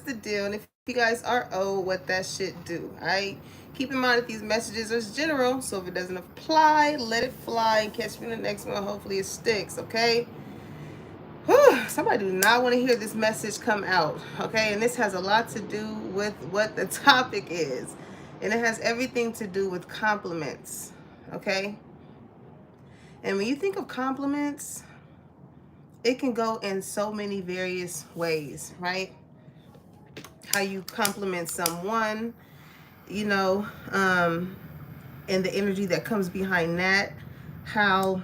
the deal. And if you guys are old, what that shit do. Alright? Keep in mind that these messages are general, so if it doesn't apply, let it fly and catch me in the next one. Hopefully it sticks, okay? Whew, somebody do not want to hear this message come out, okay? And this has a lot to do with what the topic is. And it has everything to do with compliments, okay? And when you think of compliments, it can go in so many various ways, right? How you compliment someone, you know, and the energy that comes behind that. How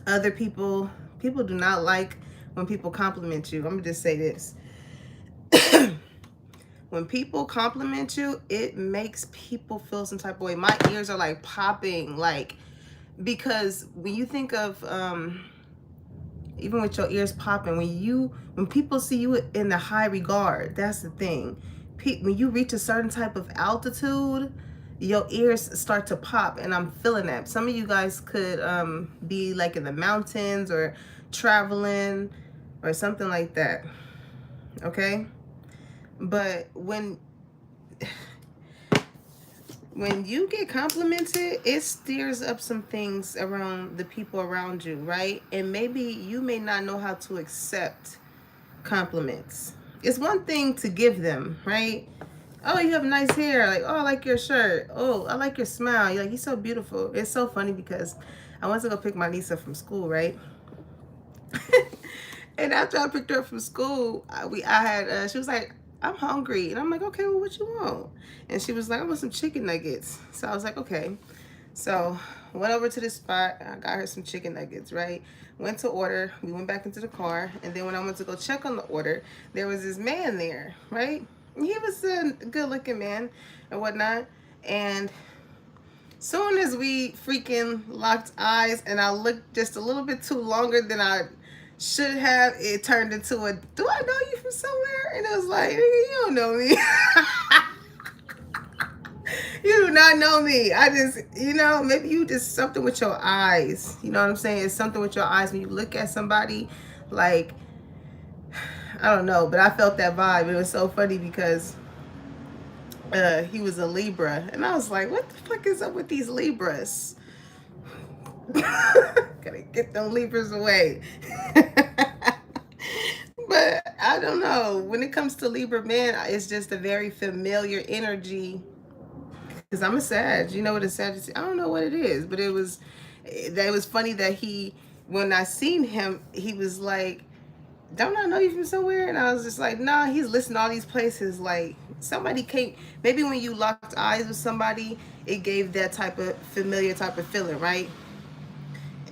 other people do not like when people compliment you. I'm gonna just say this. When people compliment you, it makes people feel some type of way. My ears are like popping, like, because when you think of even with your ears popping, when people see you in the high regard, that's the thing. When you reach a certain type of altitude, your ears start to pop, and I'm feeling that. Some of you guys could be like in the mountains or traveling or something like that, okay? But when you get complimented, it stirs up some things around the people around you, right? And maybe you may not know how to accept compliments. It's one thing to give them, right? Oh, you have nice hair. Like, oh, I like your shirt. Oh, I like your smile. You're like, you're so beautiful. It's so funny because I went to go pick my niece up from school, right? And after I picked her up from school, she was like, I'm hungry. And I'm like, okay, well, what you want? And she was like, I want some chicken nuggets. So I was like, okay. So went over to this spot. I got her some chicken nuggets, right? Went to order. We went back into the car. And then when I went to go check on the order, there was this man there, right? And he was a good looking man and whatnot. And soon as we freaking locked eyes and I looked just a little bit too longer than I should have, it turned into a, do I know you from somewhere? And it was like, you don't know me. You do not know me. I just, maybe you just something with your eyes. You know what I'm saying? It's something with your eyes when you look at somebody, like, I don't know, but I felt that vibe. It was so funny because he was a Libra. And I was like, what the fuck is up with these Libras? Gotta get them Libras away. But I don't know. When it comes to Libra men, it's just a very familiar energy. Because I'm a Sag. You know what a Sag is? I don't know what it is, but it was funny that when I seen him, he was like, don't I know you from somewhere? And I was just like, nah, he's listing all these places. Like, somebody came, maybe when you locked eyes with somebody, it gave that type of familiar type of feeling, right?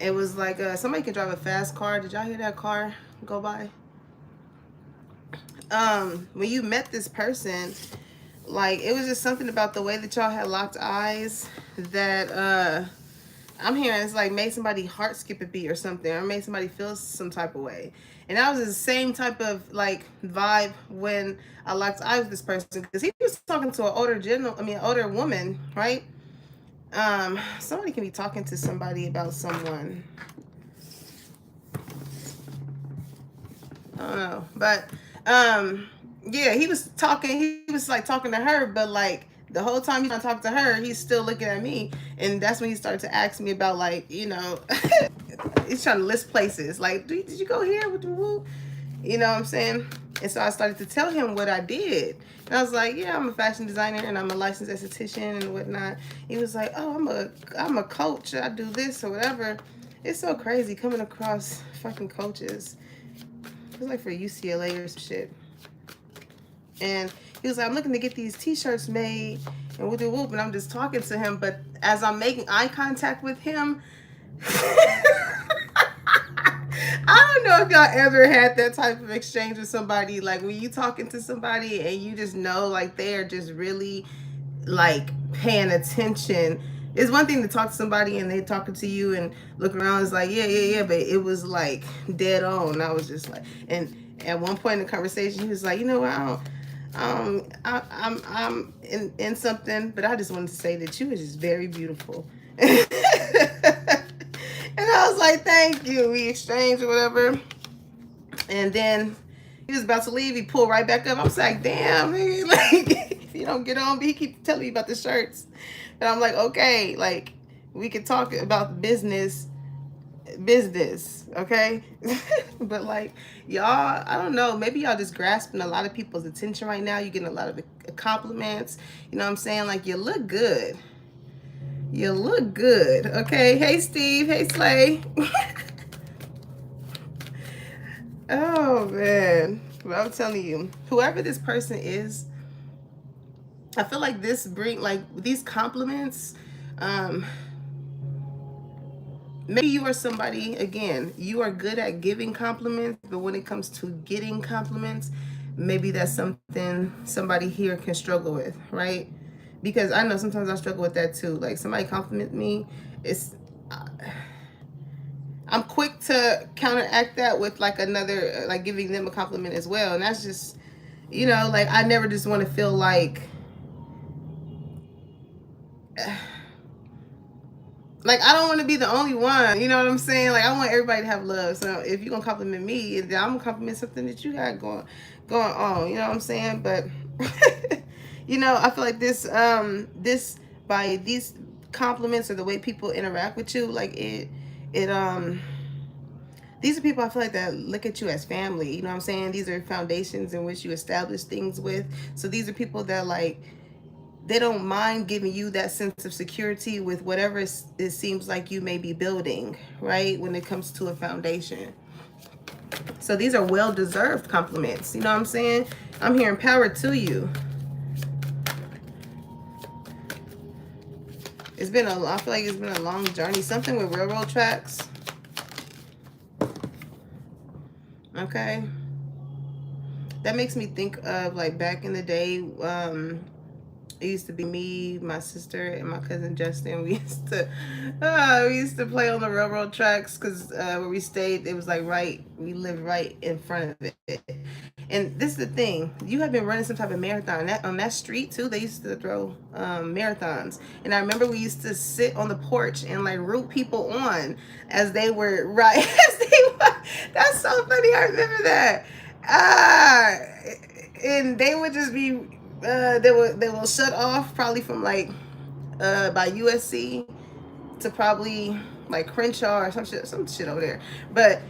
It was like somebody can drive a fast car. Did y'all hear that car go by? When you met this person, like, it was just something about the way that y'all had locked eyes that I'm hearing it's like made somebody heart skip a beat or something, or made somebody feel some type of way. And that was the same type of like vibe when I locked eyes with this person, because he was talking to an older woman, right? Somebody can be talking to somebody about someone. I don't know, but yeah, he was like talking to her, but like the whole time he's not talking to her, he's still looking at me. And that's when he started to ask me about, like, he's trying to list places. Like, did you go here with the woo? You know what I'm saying? And so I started to tell him what I did. And I was like, yeah, I'm a fashion designer and I'm a licensed esthetician and whatnot. He was like, oh, I'm a coach. I do this or whatever. It's so crazy coming across fucking coaches. It was like for UCLA or some shit. And he was like, I'm looking to get these t-shirts made and whoop whoop. And I'm just talking to him. But as I'm making eye contact with him, I don't know if y'all ever had that type of exchange with somebody. Like, when you talking to somebody and you just know, like, they are just really, like, paying attention. It's one thing to talk to somebody and they talking to you and look around. It's like, yeah. But it was, like, dead on. I was just like, and at one point in the conversation, he was like, you know what, I'm in something, but I just wanted to say that you was just very beautiful. And I was like, thank you. We exchanged or whatever. And then he was about to leave, he pulled right back up. I was like, damn, nigga, like, if you don't get on, he keep telling me about the shirts. And I'm like, okay, like, we could talk about business, okay? But like, y'all, I don't know, maybe y'all just grasping a lot of people's attention right now. You're getting a lot of compliments. You know what I'm saying? Like, you look good. You look good, okay? Hey, Steve. Hey, Slay. Oh, man. But I'm telling you, whoever this person is, I feel like this bring, like, these compliments, maybe you are somebody, again, you are good at giving compliments, but when it comes to getting compliments, maybe that's something somebody here can struggle with, right? Because I know sometimes I struggle with that too. Like, somebody compliment me, it's I'm quick to counteract that with like another, like giving them a compliment as well. And that's just, you know, like, I never just want to feel like I don't want to be the only one. You know what I'm saying? Like, I want everybody to have love. So if you're gonna compliment me, then I'm gonna compliment something that you got going on. You know what I'm saying? But you know, I feel like this by these compliments or the way people interact with you, like it these are people I feel like that look at you as family. You know what I'm saying? These are foundations in which you establish things with. So these are people that, like, they don't mind giving you that sense of security with whatever it seems like you may be building, right? When it comes to a foundation. So these are well-deserved compliments. You know what I'm saying? I'm hearing power to you. I feel like it's been a long journey. Something with railroad tracks. Okay. That makes me think of, like, back in the day, it used to be me, my sister, and my cousin Justin. We used to play on the railroad tracks because where we stayed, it was like we lived right in front of it. And this is the thing, you have been running some type of marathon on that street too. They used to throw marathons, and I remember we used to sit on the porch and like root people on as they were right. That's so funny. I remember that. And they would just be they will shut off probably from like by USC to probably like Crenshaw or some shit over there. But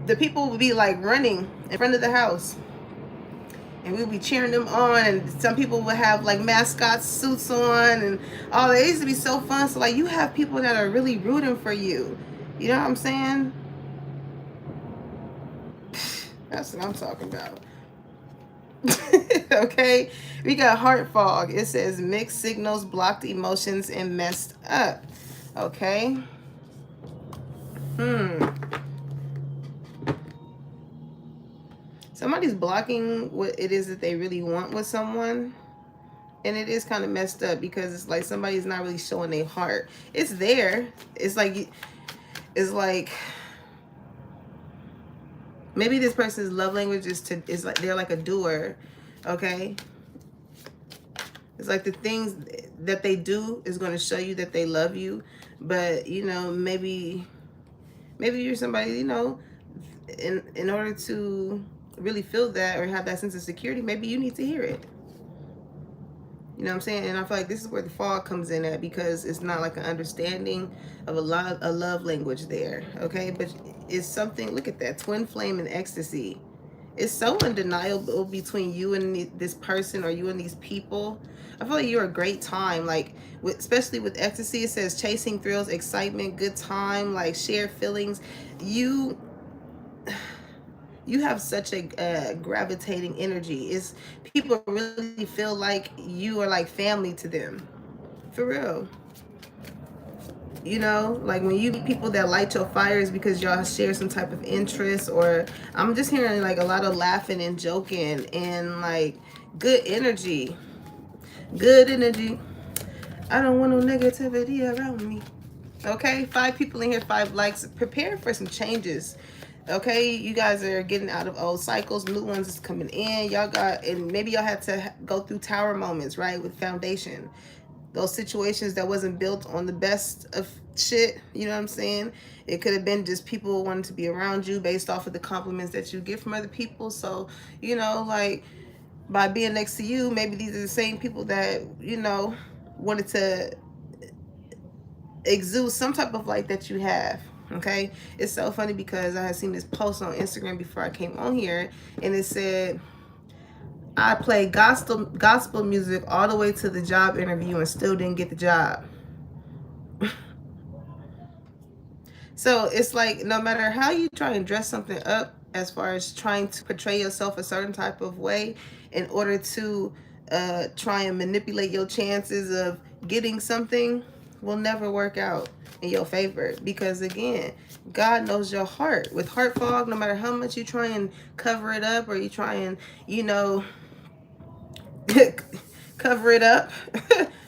the people would be like running in front of the house, and we would be cheering them on, and some people would have like mascot suits on and all that. It used to be so fun. So like, you have people that are really rooting for you. You know what I'm saying? That's what I'm talking about. Okay, we got heart fog. It says mixed signals, blocked emotions, and messed up. Okay. Somebody's blocking what it is that they really want with someone, and it is kind of messed up because it's like somebody's not really showing their heart. It's there. It's like maybe this person's love language is like they're like a doer. Okay. It's like the things that they do is going to show you that they love you. But, you know, maybe you're somebody, you know, in order to really feel that or have that sense of security, maybe you need to hear it. You know what I'm saying? And I feel like this is where the fog comes in at, because it's not like an understanding of a love language there. Okay. But it's something, look at that, twin flame and ecstasy. It's so undeniable between you and this person, or you and these people. I feel like you're a great time, like especially with ecstasy. It says chasing thrills, excitement, good time, like shared feelings. You have such a gravitating energy. It's people really feel like you are like family to them, for real. You know, like when you meet people that light your fires because y'all share some type of interest, or I'm just hearing like a lot of laughing and joking and like good energy. Good energy. I don't want no negativity around me. Okay, 5 people in here, 5 likes. Prepare for some changes. Okay, you guys are getting out of old cycles, new ones is coming in. Y'all got, and maybe y'all had to go through tower moments, right, with foundation. Those situations that wasn't built on the best of shit, you know what I'm saying? It could have been just people wanting to be around you based off of the compliments that you get from other people. So, you know, like, by being next to you, maybe these are the same people that, you know, wanted to exude some type of light that you have. Okay, it's so funny because I had seen this post on Instagram before I came on here, and it said, I played gospel music all the way to the job interview and still didn't get the job. So it's like, no matter how you try and dress something up, as far as trying to portray yourself a certain type of way in order to try and manipulate your chances of getting something, will never work out in your favor. Because again, God knows your heart. With heart fog, no matter how much you try and cover it up, or you try and, you know, cover it up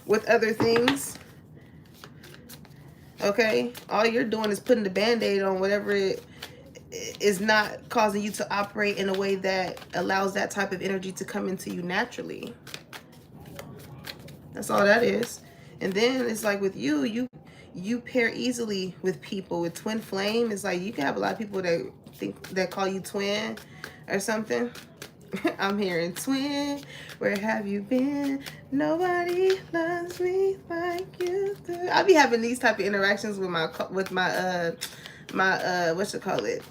with other things, okay, all you're doing is putting the band-aid on whatever it is not causing you to operate in a way that allows that type of energy to come into you naturally. That's all that is. And then it's like with you pair easily with people with twin flame. It's like you can have a lot of people that call you twin or something. I'm hearing twin, where have you been? Nobody loves me like you do. I'll be having these type of interactions with my what you call it,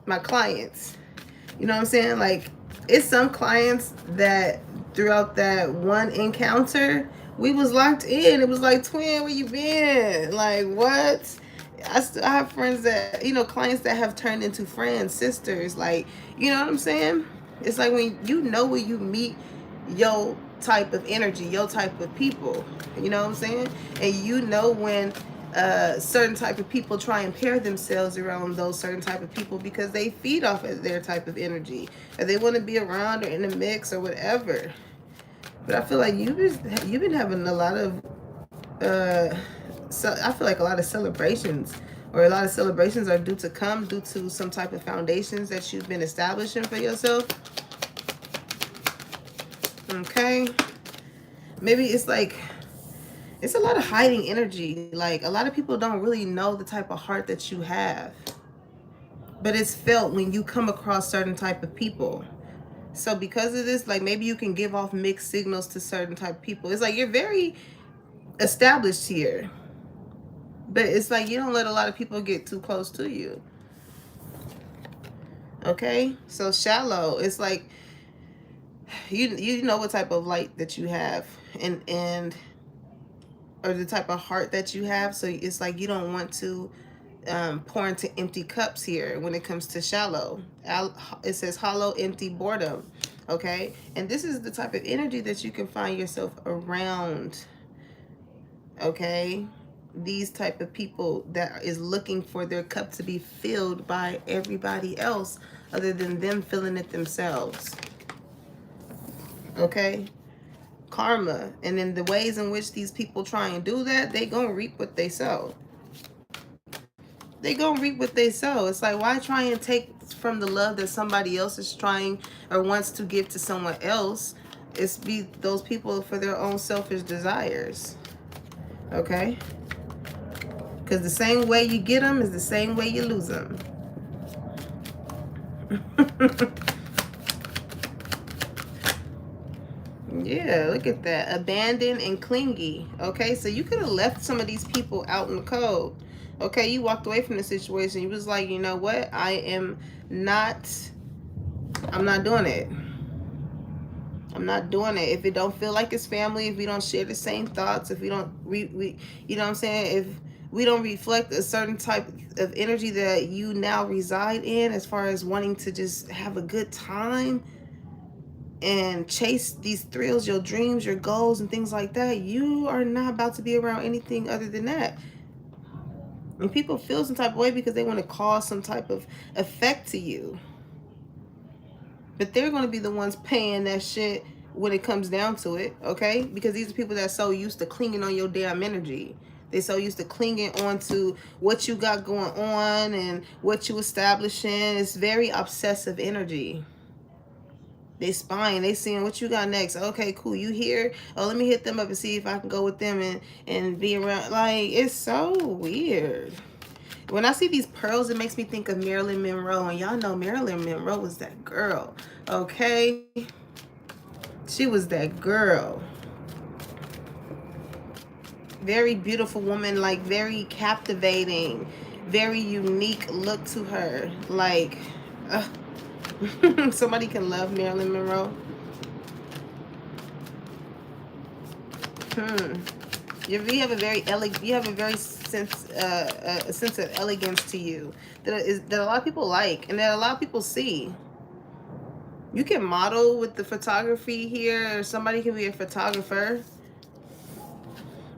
my clients. You know what I'm saying? Like, it's some clients that throughout that one encounter, we was locked in. It was like, twin, where you been? Like, what? I have friends that, you know, clients that have turned into friends, sisters. Like, you know what I'm saying? It's like when you meet your type of energy, your type of people. You know what I'm saying? And you know when certain type of people try and pair themselves around those certain type of people because they feed off of their type of energy, or they want to be around or in a mix or whatever. But I feel like you've been having a lot of so I feel like a lot of celebrations, or a lot of celebrations are due to some type of foundations that you've been establishing for yourself. Okay, maybe it's like, it's a lot of hiding energy. Like, a lot of people don't really know the type of heart that you have, but it's felt when you come across certain type of people. So because of this, like, maybe you can give off mixed signals to certain type of people. It's like you're very established here, but it's like you don't let a lot of people get too close to you. Okay, so shallow. It's like you know what type of light that you have, and or the type of heart that you have. So it's like you don't want to pour into empty cups here when it comes to shallow. It says hollow, empty boredom. Okay, and this is the type of energy that you can find yourself around. Okay, these type of people that is looking for their cup to be filled by everybody else other than them filling it themselves. Okay, karma. And in the ways in which these people try and do that, they gonna reap what they sow. They gonna reap what they sow. It's like, why try and take from the love that somebody else is trying or wants to give to someone else? It's be those people for their own selfish desires. Okay, because the same way you get them is the same way you lose them. Yeah, look at that. Abandoned and clingy. Okay, so you could have left some of these people out in the cold. Okay, you walked away from the situation. You was like, you know what? I'm not doing it. I'm not doing it. If it don't feel like it's family, if we don't share the same thoughts, if we don't, you know what I'm saying? If we don't reflect a certain type of energy that you now reside in, as far as wanting to just have a good time and chase these thrills, your dreams, your goals, and things like that, you are not about to be around anything other than that. And people feel some type of way because they want to cause some type of effect to you. But they're going to be the ones paying that shit when it comes down to it, okay? Because these are people that are so used to clinging on your damn energy. They're so used to clinging on to what you got going on and what you establishing. It's very obsessive energy. They spying, they seeing what you got next. Okay, cool, you here? Oh, let me hit them up and see if I can go with them and be around. Like, it's so weird. When I see these pearls, it makes me think of Marilyn Monroe, and y'all know Marilyn Monroe was that girl. Okay, she was that girl. Very beautiful woman, like very captivating, very unique look to her. Like, somebody can love Marilyn Monroe. You have a very you have a very a sense of elegance to you that a lot of people like and that a lot of people see. You can model with the photography here, or somebody can be a photographer.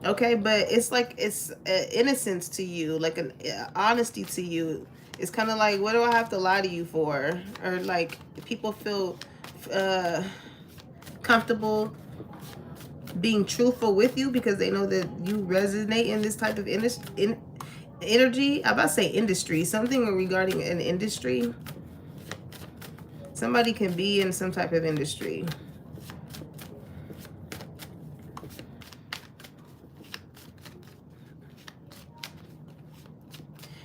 Okay, but it's like it's innocence to you, like an honesty to you. It's kind of like, what do I have to lie to you for? Or like people feel uh, comfortable being truthful with you because they know that you resonate in this type of energy. I'm about to say industry, something regarding an industry. Somebody can be in some type of industry.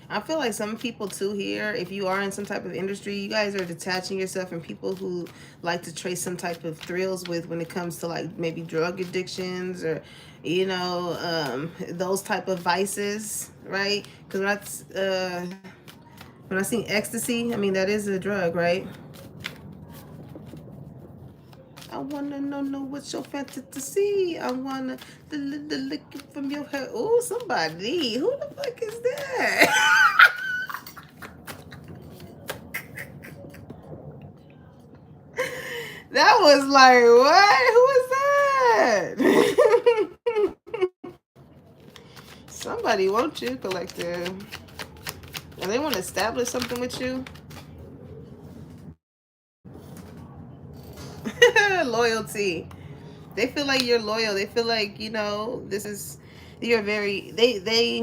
I feel like some people too here, if you are in some type of industry, you guys are detaching yourself from people who like to trace some type of thrills with when it comes to like maybe drug addictions or, you know, those type of vices, right? Because when I see ecstasy, I mean, that is a drug, right? I wanna know what's your fantasy. I wanna the lick from your hair. Oh, somebody. Who the fuck is that? That was like, what? Who was that? Somebody want you, collective. And they want to establish something with you. Loyalty. They feel like you're loyal. They feel like, you know, this is, you're very, they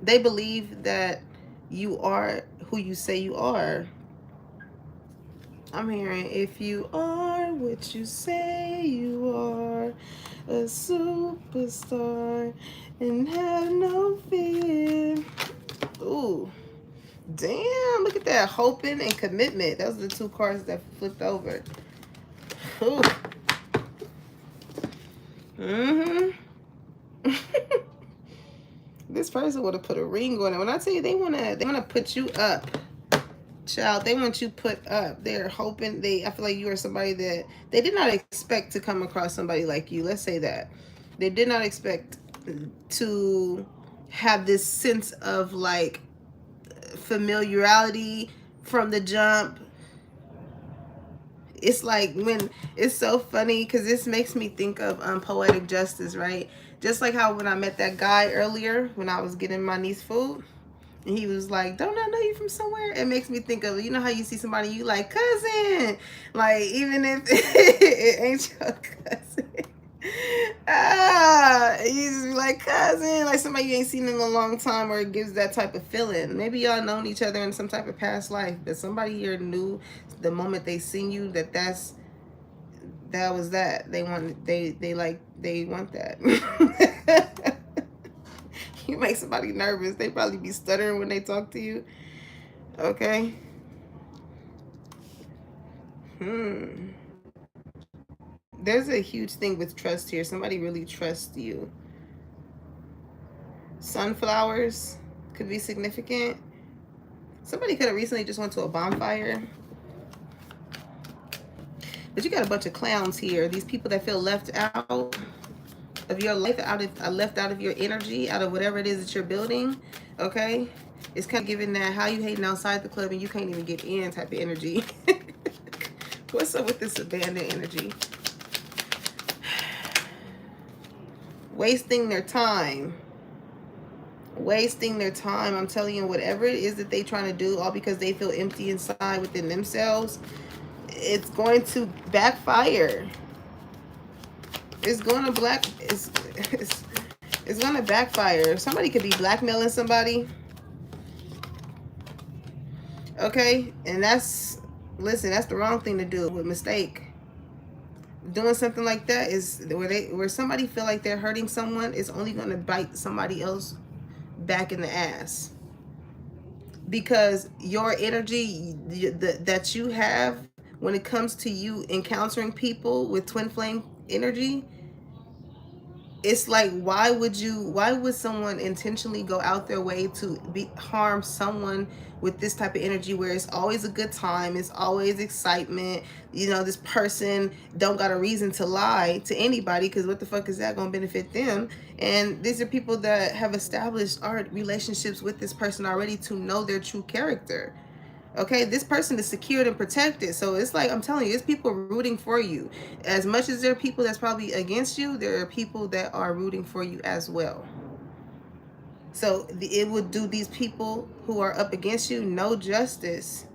believe that you are who you say you are. I'm hearing, if you are what you say you are, a superstar, and have no fear. Ooh, damn, look at that. Hoping and commitment. Those are the two cards that flipped over. Ooh. This person would have put a ring on it. When I tell you they wanna put you up. Child, they want you put up. They're hoping I feel like you are somebody that they did not expect to come across somebody like you. Let's say that. They did not expect to have this sense of like familiarity from the jump. It's like when it's so funny because this makes me think of poetic justice, right? Just like how when I met that guy earlier when I was getting my niece food. And he was like, don't I know you from somewhere? It makes me think of, you know how you see somebody, you like, cousin. Like, even if it ain't your cousin. You just be like, cousin. Like somebody you ain't seen in a long time, or it gives that type of feeling. Maybe y'all known each other in some type of past life. But somebody here knew the moment they seen you that was that. They want that. You make somebody nervous. They probably be stuttering when they talk to you. Okay. There's a huge thing with trust here. Somebody really trusts you. Sunflowers could be significant. Somebody could have recently just went to a bonfire. But you got a bunch of clowns here. These people that feel left out of your life, left out of your energy, out of whatever it is that you're building. Okay. It's kind of giving that how you hating outside the club and you can't even get in type of energy. What's up with this abandoned energy? Wasting their time. Wasting their time. I'm telling you, whatever it is that they trying to do, all because they feel empty inside within themselves, it's going to backfire. It's going to it's going to backfire. Somebody could be blackmailing somebody. Okay, and that's the wrong thing to do with mistake. doing something like that is where somebody feel like they're hurting someone, is only going to bite somebody else back in the ass. Because your energy that you have when it comes to you encountering people with twin flame energy, it's like, why would someone intentionally go out their way to harm someone with this type of energy, where it's always a good time, it's always excitement, this person don't got a reason to lie to anybody, because what the fuck is that gonna benefit them? And these are people that have established art relationships with this person already to know their true character. Okay, this person is secured and protected. So it's like, I'm telling you, it's people rooting for you. As much as there are people that's probably against you, there are people that are rooting for you as well. So it would do these people who are up against you no justice.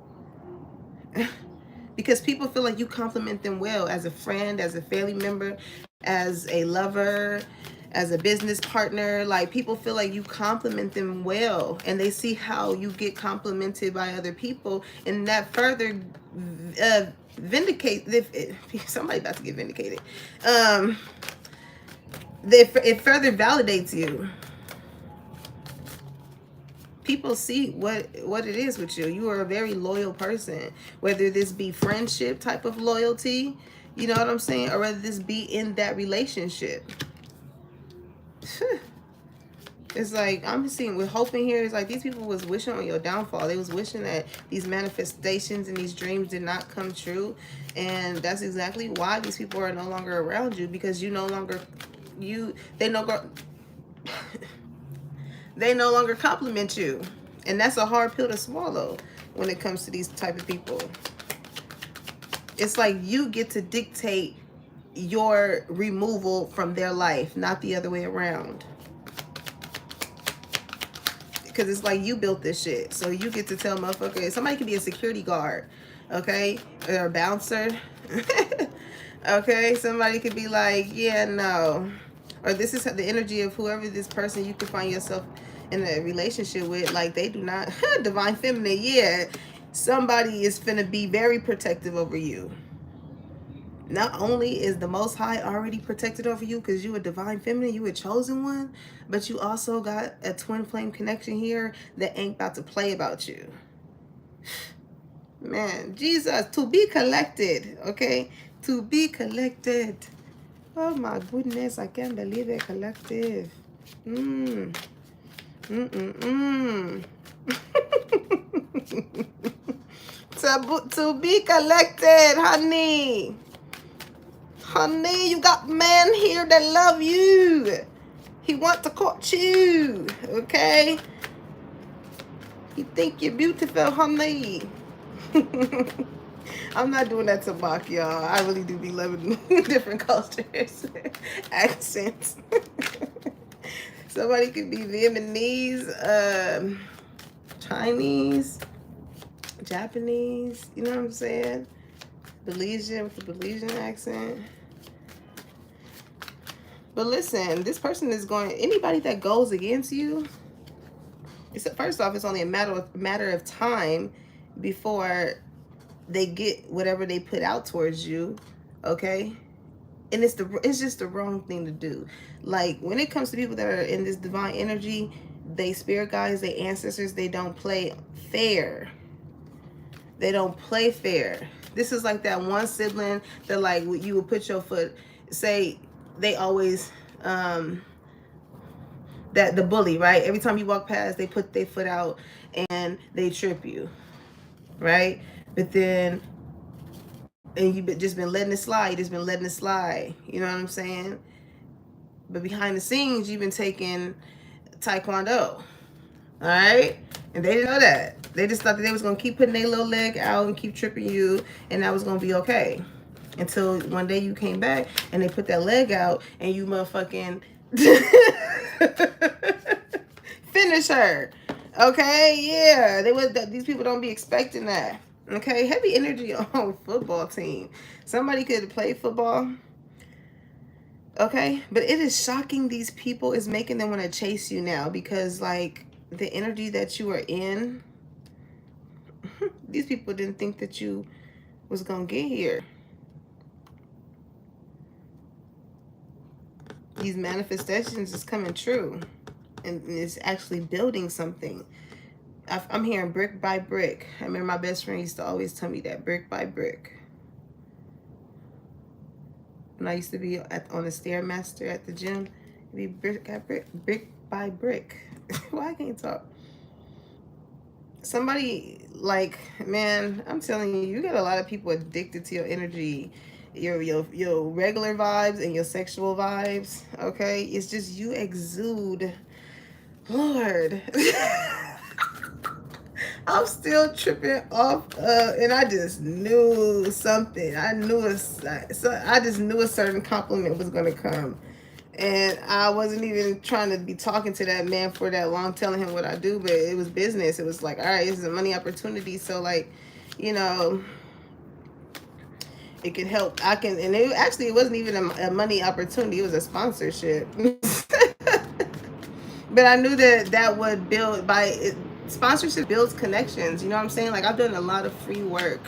Because people feel like you compliment them well as a friend, as a family member, as a lover, as a business partner. Like, people feel like you compliment them well, and they see how you get complimented by other people, and that further vindicate, if somebody about to get vindicated, it further validates you. People see what it is with you. You are a very loyal person, whether this be friendship type of loyalty, you know what I'm saying, or whether this be in that relationship. It's like, I'm seeing with hope in here, it's like these people was wishing on your downfall. They was wishing that these manifestations and these dreams did not come true. And that's exactly why these people are no longer around you, because they no longer compliment you. And that's a hard pill to swallow when it comes to these type of people. It's like you get to dictate your removal from their life, not the other way around. Because it's like, you built this shit, so you get to tell motherfucker. Somebody could be a security guard, okay, or a bouncer. Okay, somebody could be like, yeah, no, or this is the energy of whoever this person you could find yourself in a relationship with. Like, they do not divine feminine, yeah, somebody is finna be very protective over you. Not only is the Most High already protected over you because you a divine feminine, you a chosen one, but you also got a twin flame connection here that ain't about to play about you. Man, Jesus, to be collected, okay? To be collected. Oh my goodness, I can't believe it, collective. To be collected, honey. Honey, you got men here that love you. He want to court you, okay? He think you're beautiful, honey. I'm not doing that to mock y'all. I really do be loving different cultures, accents. Somebody could be Vietnamese, Chinese, Japanese, you know what I'm saying? Belizean with the Belizean accent. But listen, this person is going, anybody that goes against you, first off, it's only a matter of time before they get whatever they put out towards you, okay? And it's just the wrong thing to do. Like, when it comes to people that are in this divine energy, they spirit guides, they ancestors, they don't play fair. They don't play fair. This is like that one sibling that, like, you would put your foot, say, they always, that the bully, right? Every time you walk past, they put their foot out and they trip you, right? But then, and you've just been letting it slide. You just been letting it slide. You know what I'm saying? But behind the scenes, you've been taking Taekwondo, all right? And they didn't know that. They just thought that they was going to keep putting their little leg out and keep tripping you, and that was going to be okay. Until one day you came back and they put that leg out and you motherfucking finish her. Okay, yeah. These people don't be expecting that. Okay, heavy energy on football team. Somebody could play football. Okay, but it is shocking these people. Is making them want to chase you now, because like the energy that you are in, these people didn't think that you was gonna get here. these manifestations is coming true, and it's actually building something. I'm hearing brick by brick. I remember my best friend used to always tell me that, brick by brick. When I used to be on the Stairmaster at the gym, it'd be brick by brick, brick by brick. Why I can't talk? Somebody, like, man, I'm telling you, you got a lot of people addicted to your energy, your regular vibes and your sexual vibes. Okay, it's just you exude, Lord. I'm still tripping off, and I just knew something. I just knew a certain compliment was gonna come, and I wasn't even trying to be talking to that man for that long, telling him what I do, but it was business. It was like, all right, this is a money opportunity, so like, you know, it can help. I can, and it wasn't even a money opportunity. It was a sponsorship. But I knew that would build sponsorship builds connections. You know what I'm saying? Like, I've done a lot of free work,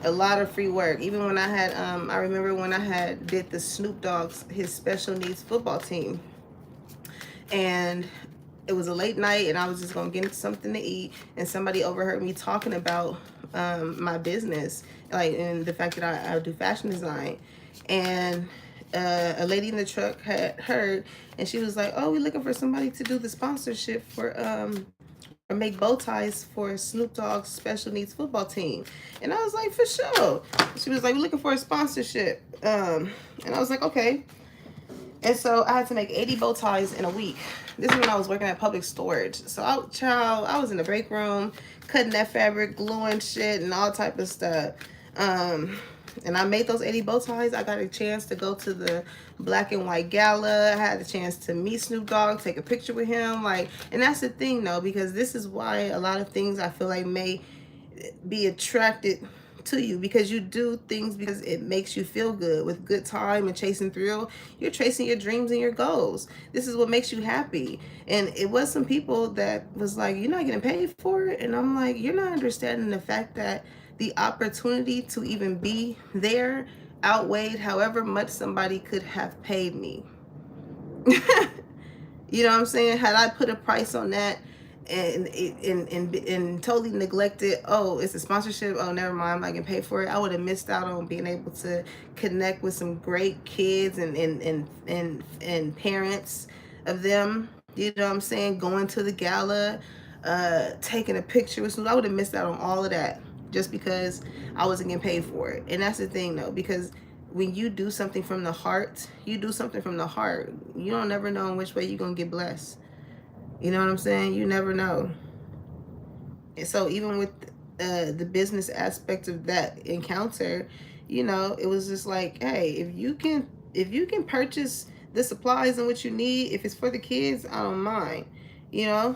even when I had I remember when I had did the Snoop Dogg's his special needs football team, and it was a late night, and I was just gonna get something to eat, and somebody overheard me talking about my business, like, and the fact that I do fashion design, and a lady in the truck had heard, and she was like, "Oh, we're looking for somebody to do the sponsorship for or make bow ties for Snoop Dogg's special needs football team." And I was like, "For sure." She was like, "We're looking for a sponsorship," and I was like, "Okay." And so I had to make 80 bow ties in a week. This is when I was working at public storage. So I was in the break room cutting that fabric, gluing shit, and all type of stuff. And I made those 80 bow ties. I got a chance to go to the black and white gala. I had the chance to meet Snoop Dogg, take a picture with him. Like, and that's the thing though, because this is why a lot of things I feel like may be attracted to you, because you do things because it makes you feel good. With good time and chasing thrill, you're chasing your dreams and your goals. This is what makes you happy. And it was some people that was like, "You're not getting paid for it," and I'm like, "You're not understanding the fact that the opportunity to even be there outweighed however much somebody could have paid me." You know what I'm saying? Had I put a price on that and totally neglected, "Oh, it's a sponsorship, oh never mind, I'm not getting paid for it," I would have missed out on being able to connect with some great kids and parents of them. You know what I'm saying? Going to the gala, taking a picture with them. I would have missed out on all of that just because I wasn't getting paid for it. And that's the thing though, because when you do something from the heart, you do something from the heart. You don't never know in which way you're gonna get blessed. You know what I'm saying? You never know. And so even with the business aspect of that encounter, you know, it was just like, hey, if you can purchase the supplies and what you need, if it's for the kids, I don't mind. You know?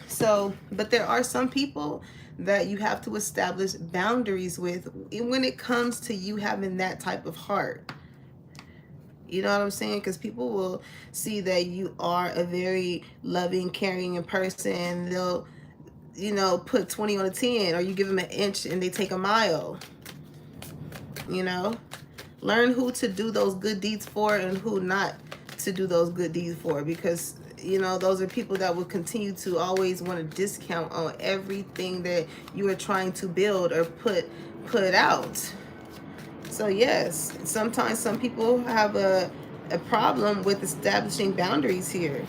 So, but there are some people that you have to establish boundaries with when it comes to you having that type of heart. You know what I'm saying? Because people will see that you are a very loving, caring person. They'll, you know, put 20 on a 10, or you give them an inch and they take a mile. You know, learn who to do those good deeds for and who not to do those good deeds for, because you know those are people that will continue to always want to discount on everything that you are trying to build or put out. So yes, sometimes some people have a problem with establishing boundaries here.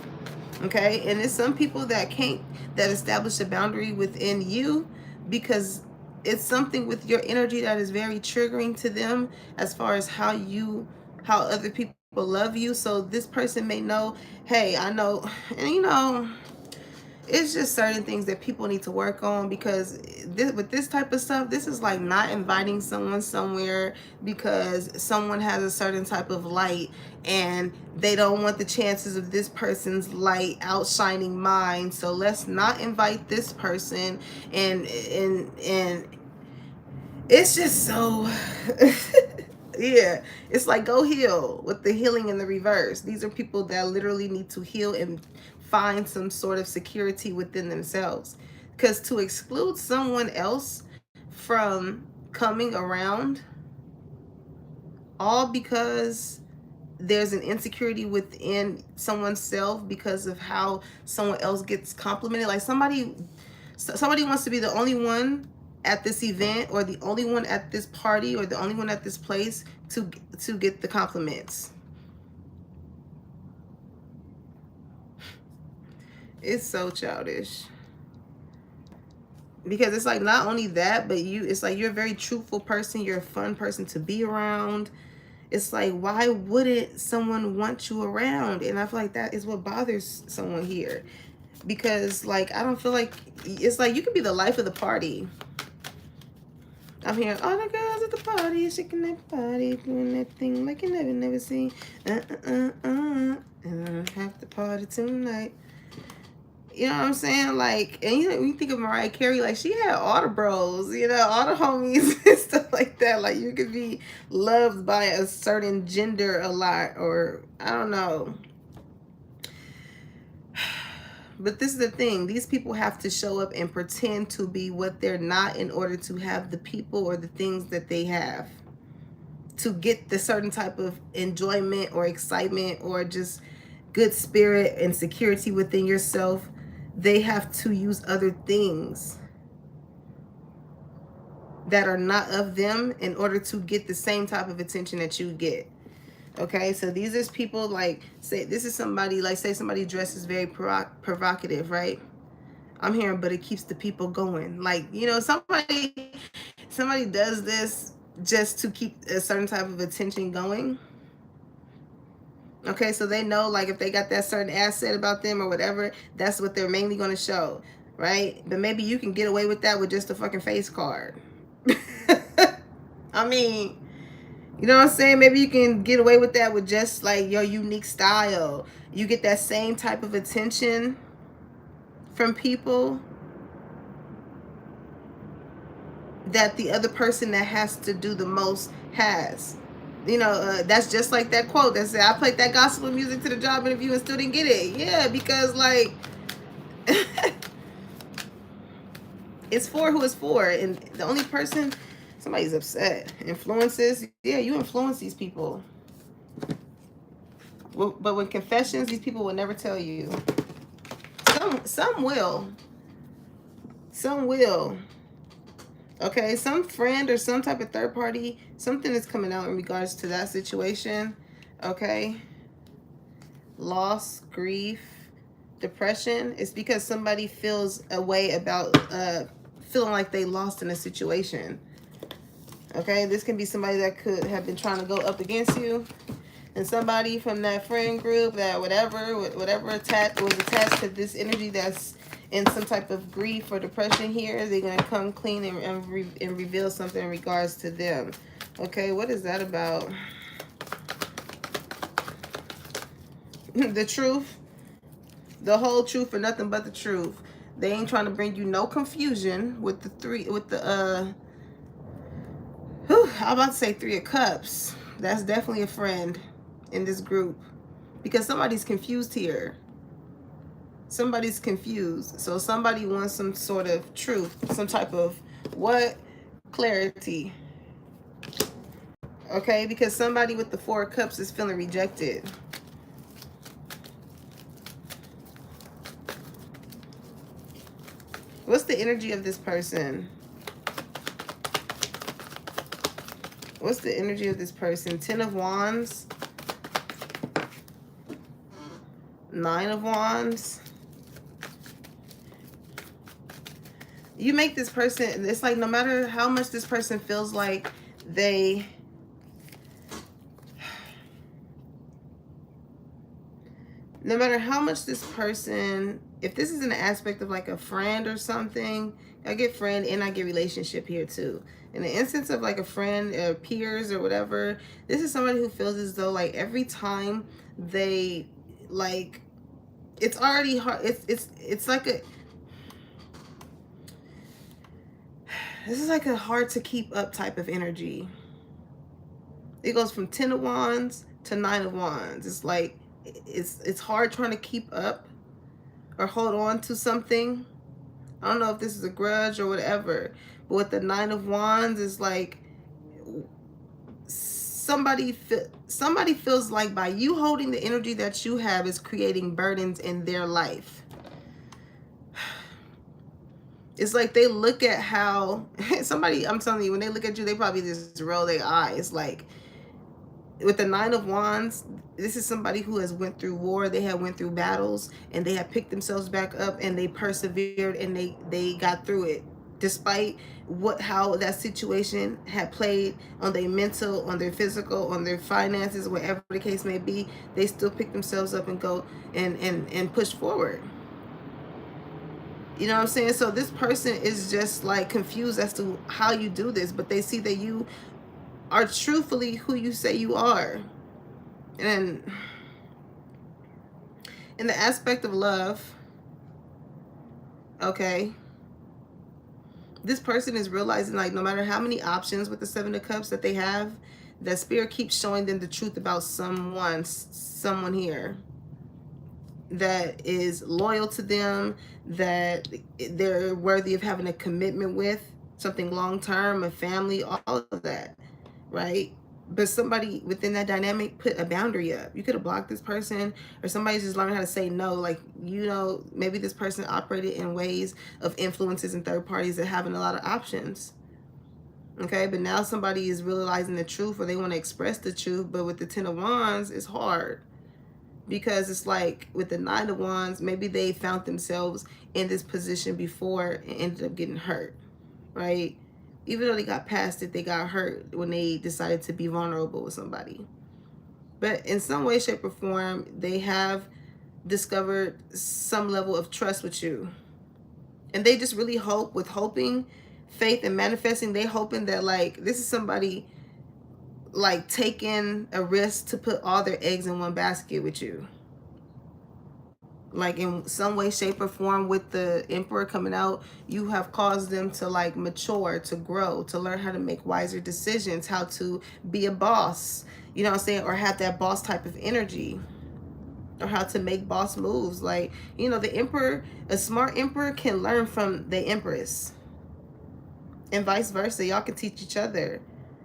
Okay, and there's some people that can't, that establish a boundary within you because it's something with your energy that is very triggering to them as far as how other people love you. So this person may know, hey, I know, and you know, it's just certain things that people need to work on, because with this type of stuff, this is like not inviting someone somewhere because someone has a certain type of light and they don't want the chances of this person's light outshining mine, so let's not invite this person. And it's just so yeah, it's like, go heal with the healing in the reverse. These are people that literally need to heal and find some sort of security within themselves, because to exclude someone else from coming around all because there's an insecurity within someone's self because of how someone else gets complimented. Like somebody wants to be the only one at this event, or the only one at this party, or the only one at this place to get the compliments. It's so childish. Because it's like not only that, but it's like you're a very truthful person, you're a fun person to be around. It's like, why wouldn't someone want you around? And I feel like that is what bothers someone here. Because like, I don't feel like, it's like you could be the life of the party. I'm hearing all the girls at the party, shaking that body, doing that thing like you never seen. And I have to party tonight. You know what I'm saying? Like, and you know, when you think of Mariah Carey, like she had all the bros, you know, all the homies and stuff like that. Like you could be loved by a certain gender a lot, or I don't know. But this is the thing. These people have to show up and pretend to be what they're not in order to have the people or the things that they have. To get the certain type of enjoyment or excitement or just good spirit and security within yourself, they have to use other things that are not of them in order to get the same type of attention that you get. Okay, so these is people like, say this is somebody like, say somebody dresses very provocative, right? I'm hearing, but it keeps the people going. Like, you know, somebody does this just to keep a certain type of attention going. Okay, so they know like if they got that certain asset about them or whatever, that's what they're mainly going to show, right? But maybe you can get away with that with just a fucking face card. I mean, you know what I'm saying? Maybe you can get away with that with just like your unique style. You get that same type of attention from people that the other person that has to do the most has. You know, that's just like that quote that said, I played that gospel music to the job interview and still didn't get it. Yeah, because like, it's for who it's for. And the only person, somebody's upset. Influences, yeah, you influence these people. But with confessions, these people will never tell you. Some will. Some will. Okay, some friend or some type of third party, something is coming out in regards to that situation. Okay. Loss, grief, depression. It's because somebody feels a way about feeling like they lost in a situation. Okay, this can be somebody that could have been trying to go up against you. And somebody from that friend group, that whatever was attached to this energy that's in some type of grief or depression here, they're going to come clean and reveal something in regards to them. Okay, what is that about? The truth. The whole truth or nothing but the truth. They ain't trying to bring you no confusion with the I'm about to say 3 of Cups. That's definitely a friend in this group. Because somebody's confused here. Somebody's confused. So somebody wants some sort of truth, some type of what? Clarity. Okay, because somebody with the 4 of Cups is feeling rejected. What's the energy of this person? What's the energy of this person? 10 of Wands. 9 of Wands. You make this person, it's like no matter how much this person feels like they no matter how much this person, if this is an aspect of like a friend or something, I get friend and I get relationship here too. In the instance of like a friend or peers or whatever, this is somebody who feels as though like every time they like, it's already hard. It's like a, this is like a hard to keep up type of energy. It goes from 10 of Wands to 9 of Wands. It's like, it's hard trying to keep up or hold on to something. I don't know if this is a grudge or whatever, but with the 9 of Wands, it's like somebody feels like by you holding the energy that you have is creating burdens in their life. It's like they look at how somebody, I'm telling you, when they look at you, they probably just roll their eyes. Like with the Nine of Wands, this is somebody who has went through war. They have went through battles, and they have picked themselves back up, and they persevered, and they got through it, despite how that situation had played on their mental, on their physical, on their finances, whatever the case may be. They still pick themselves up and go and push forward. You know what I'm saying? So this person is just like confused as to how you do this, but they see that you are truthfully who you say you are. And in the aspect of love, okay, this person is realizing, like, no matter how many options with the Seven of Cups that they have, that Spirit keeps showing them the truth about someone here that is loyal to them, that they're worthy of having a commitment with, something long-term, a family, all of that, right? But somebody within that dynamic put a boundary up. You could have blocked this person, or somebody's just learning how to say no. Like, you know, maybe this person operated in ways of influences and third parties that having a lot of options. Okay, but now somebody is realizing the truth, or they want to express the truth, but with the Ten of Wands, it's hard. Because it's like with the Nine of Wands, maybe they found themselves in this position before and ended up getting hurt, right? Even though they got past it, they got hurt when they decided to be vulnerable with somebody. But in some way, shape, or form, they have discovered some level of trust with you. And they just really hope, with hoping, faith, and manifesting, they hoping that, like, this is somebody, like, taking a risk to put all their eggs in one basket with you. Like, in some way, shape, or form, with the Emperor coming out, you have caused them to, like, mature, to grow, to learn how to make wiser decisions, how to be a boss, you know what I'm saying, or have that boss type of energy, or how to make boss moves. Like, you know, the Emperor, a smart Emperor can learn from the Empress, and vice versa. Y'all can teach each other.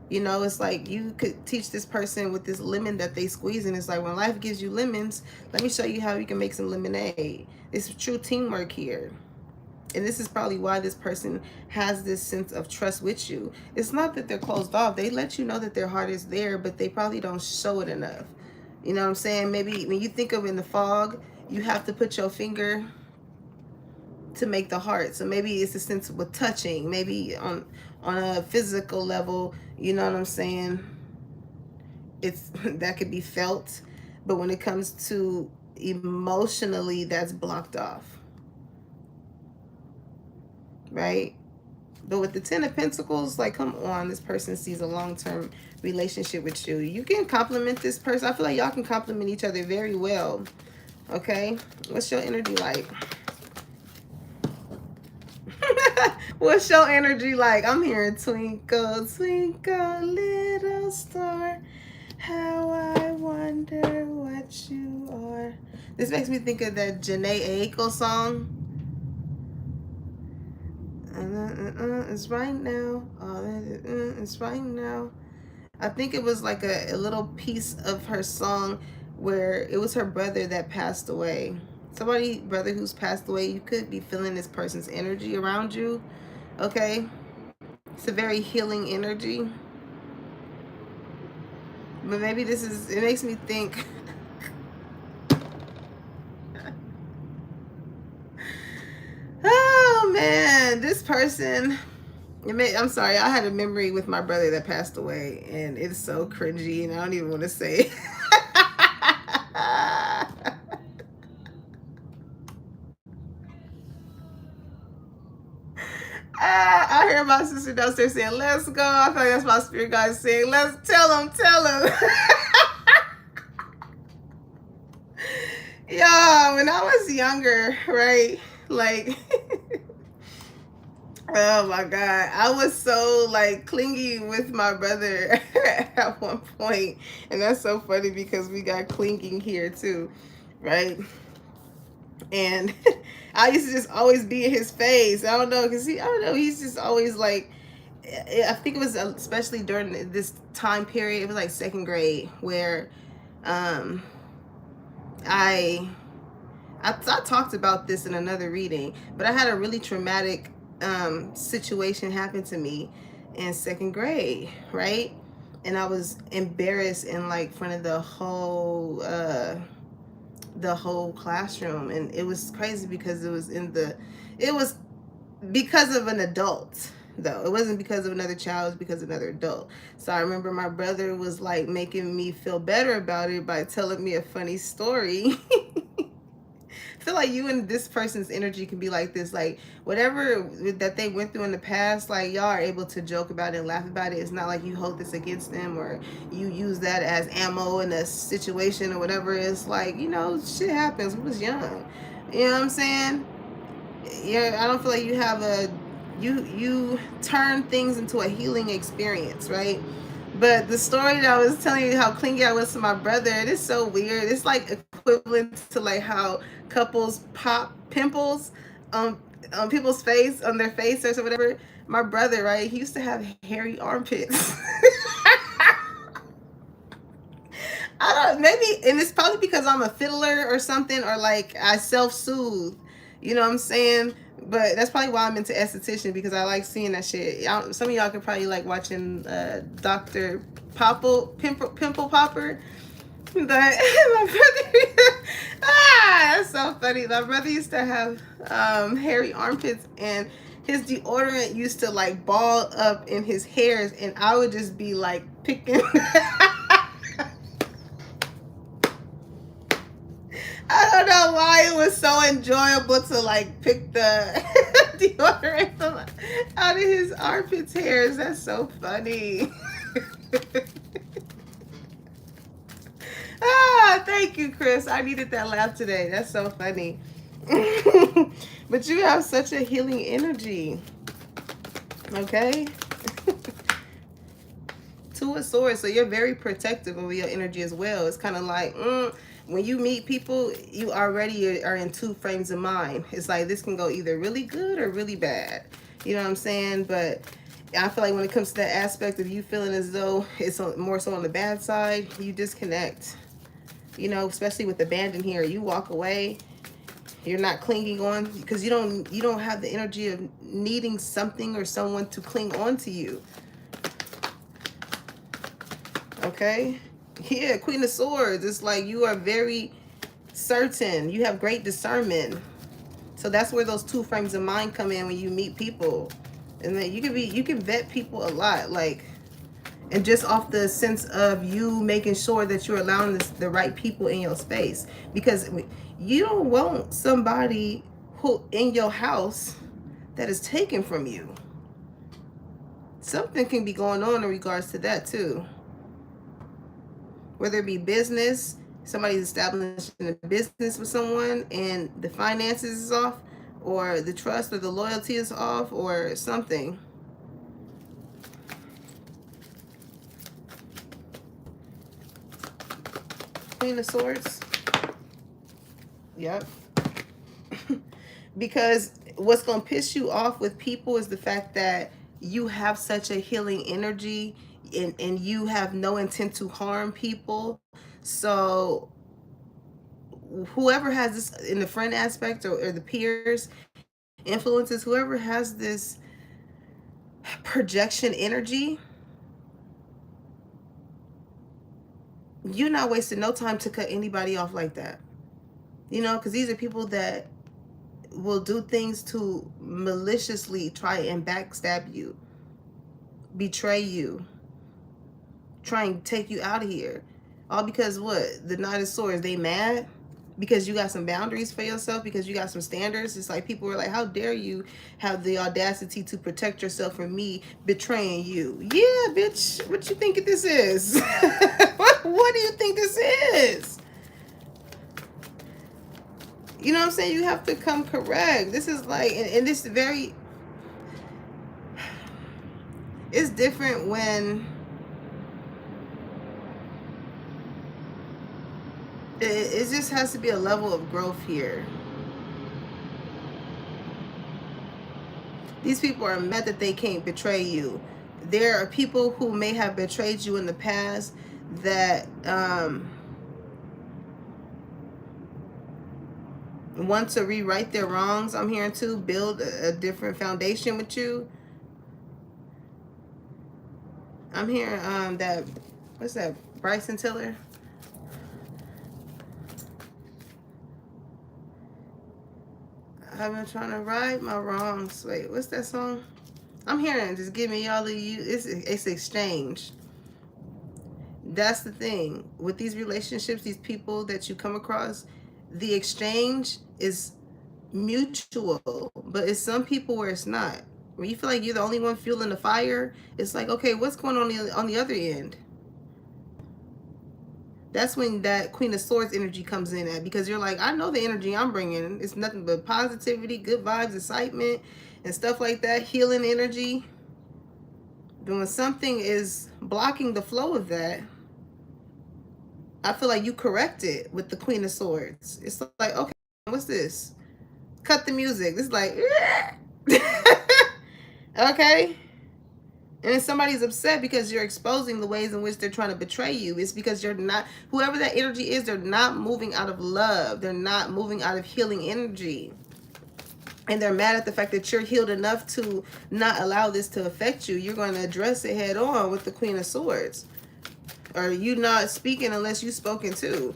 You know, it's like you could teach this person with this lemon that they squeeze, and it's like, when life gives you lemons, let me show you how you can make some lemonade. It's true teamwork here. And this is probably why this person has this sense of trust with you. It's not that they're closed off. They let you know that their heart is there, but they probably don't show it enough. You know what I'm saying? Maybe when you think of in the fog, you have to put your finger to make the heart. So maybe it's a sense with touching, maybe on a physical level, you know what I'm saying, it's that could be felt, but when it comes to emotionally, that's blocked off, right? But with the Ten of Pentacles, like, come on, this person sees a long-term relationship with you. You can compliment this person. I feel like y'all can compliment each other very well. Okay, what's your energy like? What's your energy like? I'm hearing twinkle, twinkle, little star, how I wonder what you are. This makes me think of that Janae Aiko song. It's right now. It's right now. I think it was like a little piece of her song where it was her brother that passed away. Somebody, brother who's passed away, you could be feeling this person's energy around you. Okay, it's a very healing energy, but maybe this is, it makes me think oh man, this person, I'm sorry, I had a memory with my brother that passed away, and it's so cringy, and I don't even want to say it. I hear my sister downstairs saying, let's go. I feel like that's my spirit guide saying, let's tell him. Yeah, when I was younger, right? Like, oh my God. I was so, like, clingy with my brother at one point. And that's so funny because we got clinging here too, right? And I used to just always be in his face. I don't know, because I don't know, he's just always like, I think it was especially during this time period. It was like second grade where um, I I talked about this in another reading, but I had a really traumatic situation happen to me in second grade, right? And I was embarrassed in like front of the whole classroom, and it was crazy because it was because of an adult, though. It wasn't because of another child, it was because of another adult. So I remember my brother was like making me feel better about it by telling me a funny story. I feel like you and this person's energy can be like this, like whatever that they went through in the past, like y'all are able to joke about it and laugh about it. It's not like you hold this against them or you use that as ammo in a situation or whatever. It's like, shit happens. We was young, you know what I'm saying? Yeah, I don't feel like you have you turn things into a healing experience, right? But the story that I was telling you, how clingy I was to my brother, it is so weird. It's like equivalent to like how couples pop pimples on people's face, on their face or whatever. My brother, right? He used to have hairy armpits. I don't, maybe, and it's probably because I'm a fiddler or something, or like I self-soothe. You know what I'm saying? But that's probably why I'm into esthetician, because I like seeing that shit. Some of y'all could probably like watching Dr. Pimple Popper. But my brother, that's so funny. My brother used to have hairy armpits, and his deodorant used to like ball up in his hairs, and I would just be like picking. I don't know why it was so enjoyable to like pick the deodorant from out of his armpits hairs. That's so funny. Thank you, Chris. I needed that laugh today. That's so funny. But you have such a healing energy. Okay? Two of Swords. So you're very protective of your energy as well. It's kind of like, when you meet people, you already are in two frames of mind. It's like this can go either really good or really bad. You know what I'm saying? But I feel like when it comes to that aspect of you feeling as though it's more so on the bad side, you disconnect. Especially with abandon here, you walk away. You're not clinging on because you don't have the energy of needing something or someone to cling on to you. Okay? Yeah, Queen of Swords. It's like you are very certain. You have great discernment. So that's where those two frames of mind come in when you meet people. And then you can vet people a lot, like, and just off the sense of you making sure that you're allowing the right people in your space, because you don't want somebody who in your house that is taken from you. Something can be going on in regards to that too. Whether it be business, somebody's establishing a business with someone and the finances is off, or the trust or the loyalty is off, or something. Queen of Swords. Yep. Because what's going to piss you off with people is the fact that you have such a healing energy, and you have no intent to harm people. So whoever has this in the friend aspect, or the peers, influences, whoever has this projection energy, you're not wasting no time to cut anybody off like that. Because these are people that will do things to maliciously try and backstab you, betray you, try and take you out of here. All because what? The Knight of Swords, they mad because you got some boundaries for yourself, because you got some standards. It's like people are like, how dare you have the audacity to protect yourself from me betraying you? Yeah, bitch, what you think this is? What do you think this is? You know what I'm saying? You have to come correct. This is like, and this very, it's different when it just has to be a level of growth here. These people are mad that they can't betray you. There are people who may have betrayed you in the past that want to rewrite their wrongs. I'm hearing too, build a different foundation with you. I'm hearing that, what's that, Bryson Tiller? I've been trying to right my wrongs. Wait, what's that song? I'm hearing just give me all of you. It's exchange. That's the thing with these relationships, these people that you come across. The exchange is mutual, but it's some people where it's not. When you feel like you're the only one fueling the fire, it's like, okay, what's going on the other end? That's when that Queen of Swords energy comes in at, because you're like, I know the energy I'm bringing. It's nothing but positivity, good vibes, excitement, and stuff like that, healing energy. But when something is blocking the flow of that, I feel like you correct it with the Queen of Swords. It's like, okay, what's this? Cut the music. This is like, okay. And if somebody's upset because you're exposing the ways in which they're trying to betray you, it's because you're not, whoever that energy is, they're not moving out of love. They're not moving out of healing energy. And they're mad at the fact that you're healed enough to not allow this to affect you. You're going to address it head on with the Queen of Swords. Or you not speaking unless you spoken to.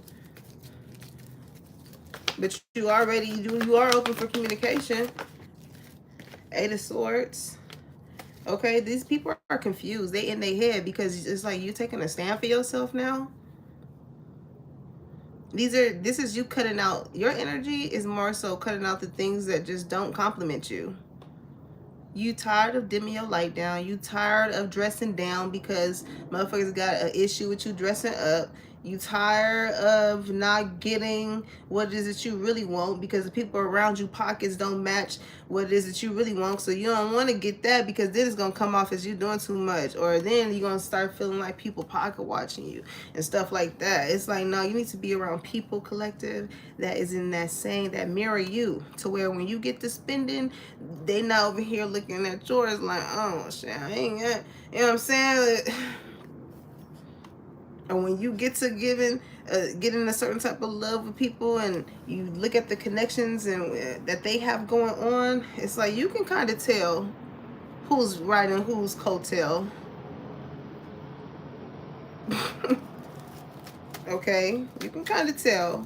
But you already, you are open for communication. Eight of Swords. Okay, these people are confused. They in their head because it's like you taking a stand for yourself now. This is you cutting out, your energy is more so cutting out the things that just don't compliment you. You tired of dimming your light down. You tired of dressing down because motherfuckers got an issue with you dressing up. You tired of not getting what it is that you really want because the people around you pockets don't match what it is that you really want. So you don't want to get that because then it's going to come off as you doing too much. Or then you're going to start feeling like people pocket watching you and stuff like that. It's like, no, you need to be around people collective that is in that same, that mirror you, to where when you get to spending, they not over here looking at yours like, oh shit, I ain't got, you know what I'm saying? And when you get to getting a certain type of love with people, and you look at the connections and that they have going on, it's like you can kind of tell who's riding whose coattail. Okay, you can kind of tell.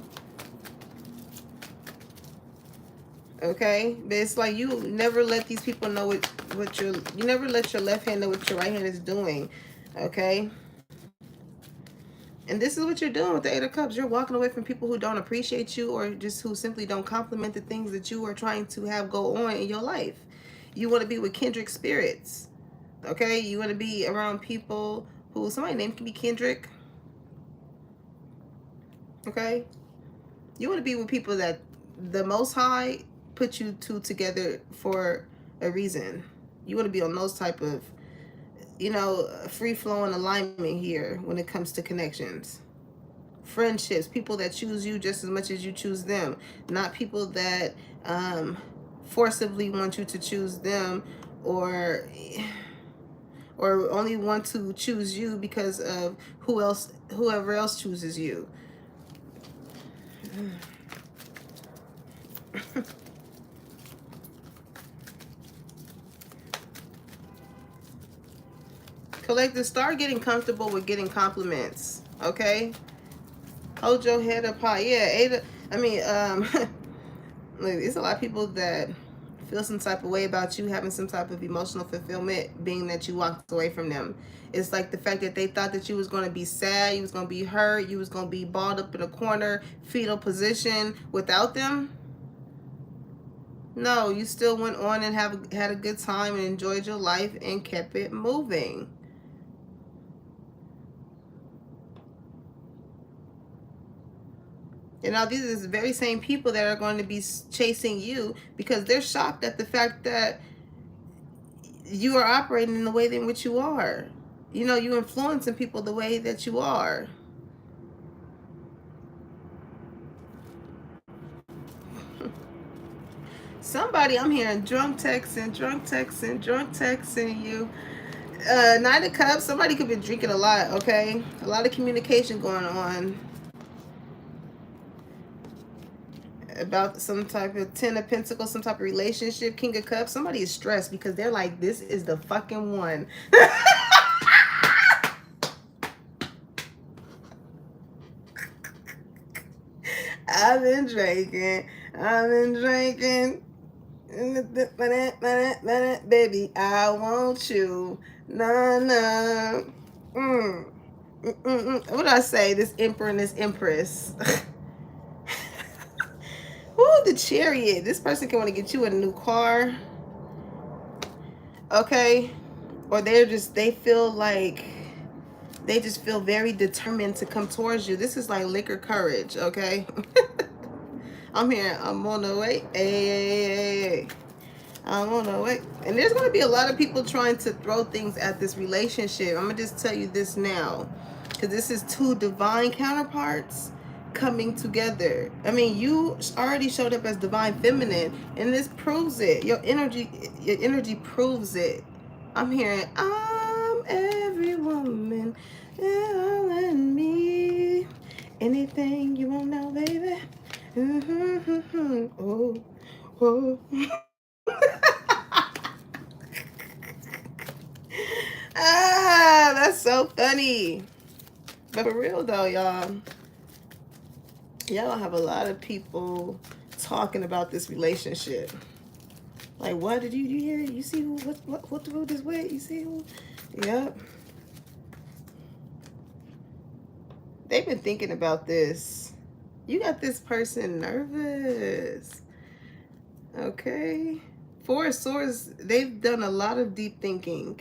Okay, but it's like you never let these people know you never let your left hand know what your right hand is doing. Okay. And this is what you're doing with the Eight of Cups. You're walking away from people who don't appreciate you, or just who simply don't compliment the things that you are trying to have go on in your life. You want to be with kindred spirits. Okay? You want to be around people who, somebody's name can be Kendrick. Okay? You want to be with people that the Most High put you two together for a reason. You want to be on those type of, free-flowing alignment here when it comes to connections. Friendships, people that choose you just as much as you choose them. Not people that forcibly want you to choose them, or only want to choose you because of whoever else chooses you. Collective, start getting comfortable with getting compliments. Okay, hold your head up high. Yeah, look, it's a lot of people that feel some type of way about you having some type of emotional fulfillment, being that you walked away from them. It's like the fact that they thought that you was going to be sad, you was going to be hurt, you was going to be balled up in a corner, fetal position without them. No, you still went on and had a good time and enjoyed your life and kept it moving. And now these are the very same people that are going to be chasing you because they're shocked at the fact that you are operating in the way in which you are. You influencing people the way that you are. Somebody, I'm hearing drunk texting, drunk texting, drunk texting you. Nine of Cups, somebody could be drinking a lot, okay? A lot of communication going on about some type of Ten of Pentacles, some type of relationship. King of Cups, somebody is stressed because they're like, this is the fucking one. I've been drinking. Baby, I want you. Nah, nah. What do I say? This emperor and this empress. Ooh, the Chariot. This person can want to get you a new car. Okay? Or they feel like, they just feel very determined to come towards you. This is like liquor courage, okay? I'm here. I'm on the way. Hey. I'm on the way. And there's going to be a lot of people trying to throw things at this relationship. I'm going to just tell you this now. Because this is two divine counterparts coming together. I mean, you already showed up as divine feminine. And this proves it. Your energy proves it. I'm hearing, I'm every woman. And me. Anything you want now, baby. Oh, oh. Ah, that's so funny. But for real though, y'all have a lot of people talking about this relationship. Like, what did you hear? You see what the road is with? You see who? Yep. They've been thinking about this. You got this person nervous. Okay. Four of Swords, they've done a lot of deep thinking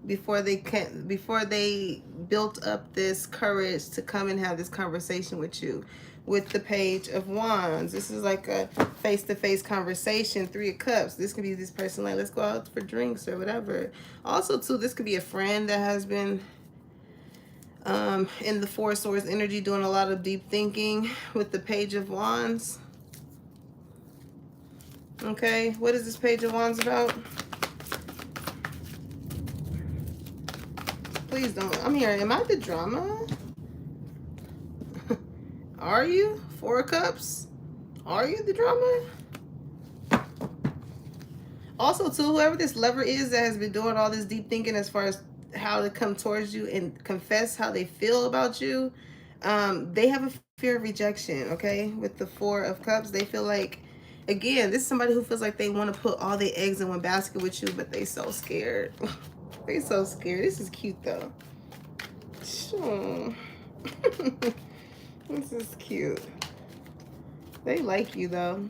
before they built up this courage to come and have this conversation with you. With the Page of Wands, this is like a face-to-face conversation. Three of Cups, this could be this person like, let's go out for drinks or whatever. Also too, this could be a friend that has been in the Four of Swords energy doing a lot of deep thinking with the Page of Wands. Okay, what is this Page of Wands about? Please don't. I'm here. Am I the drama? Are you? Four of Cups? Are you the drama? Also, too, whoever this lover is that has been doing all this deep thinking as far as how to come towards you and confess how they feel about you, they have a fear of rejection, okay? With the Four of Cups, they feel like, again, this is somebody who feels like they want to put all their eggs in one basket with you, but they so scared. They so scared. This is cute, though. Sure. This is cute. They like you though.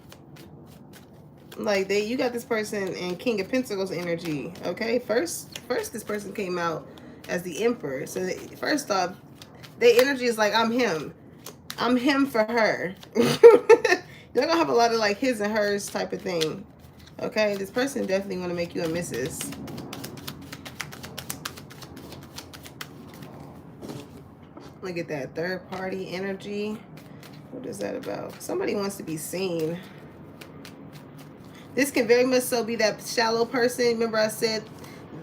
Like you got this person in King of Pentacles energy. Okay, first this person came out as the Emperor. So first off, their energy is like, I'm him for her. You're gonna have a lot of like his and hers type of thing. Okay, this person definitely want to make you a missus. Look at that third party energy. What is that about? Somebody wants to be seen. This can very much so be that shallow person. Remember I said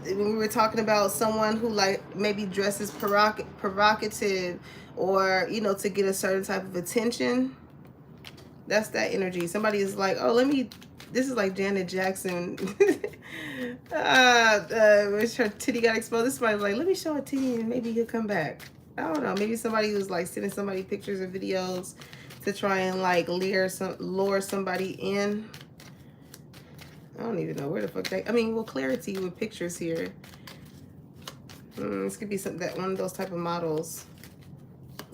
when we were talking about someone who like maybe dresses provocative or, you know, to get a certain type of attention. That's that energy. Somebody is like, oh, this is like Janet Jackson. Which her titty got exposed. This somebody like, let me show a titty and maybe he'll come back. I don't know. Maybe somebody was like sending somebody pictures or videos to try and like lure somebody in. I don't even know where the fuck they. I mean, well, clarity with pictures here. This could be something one of those type of models.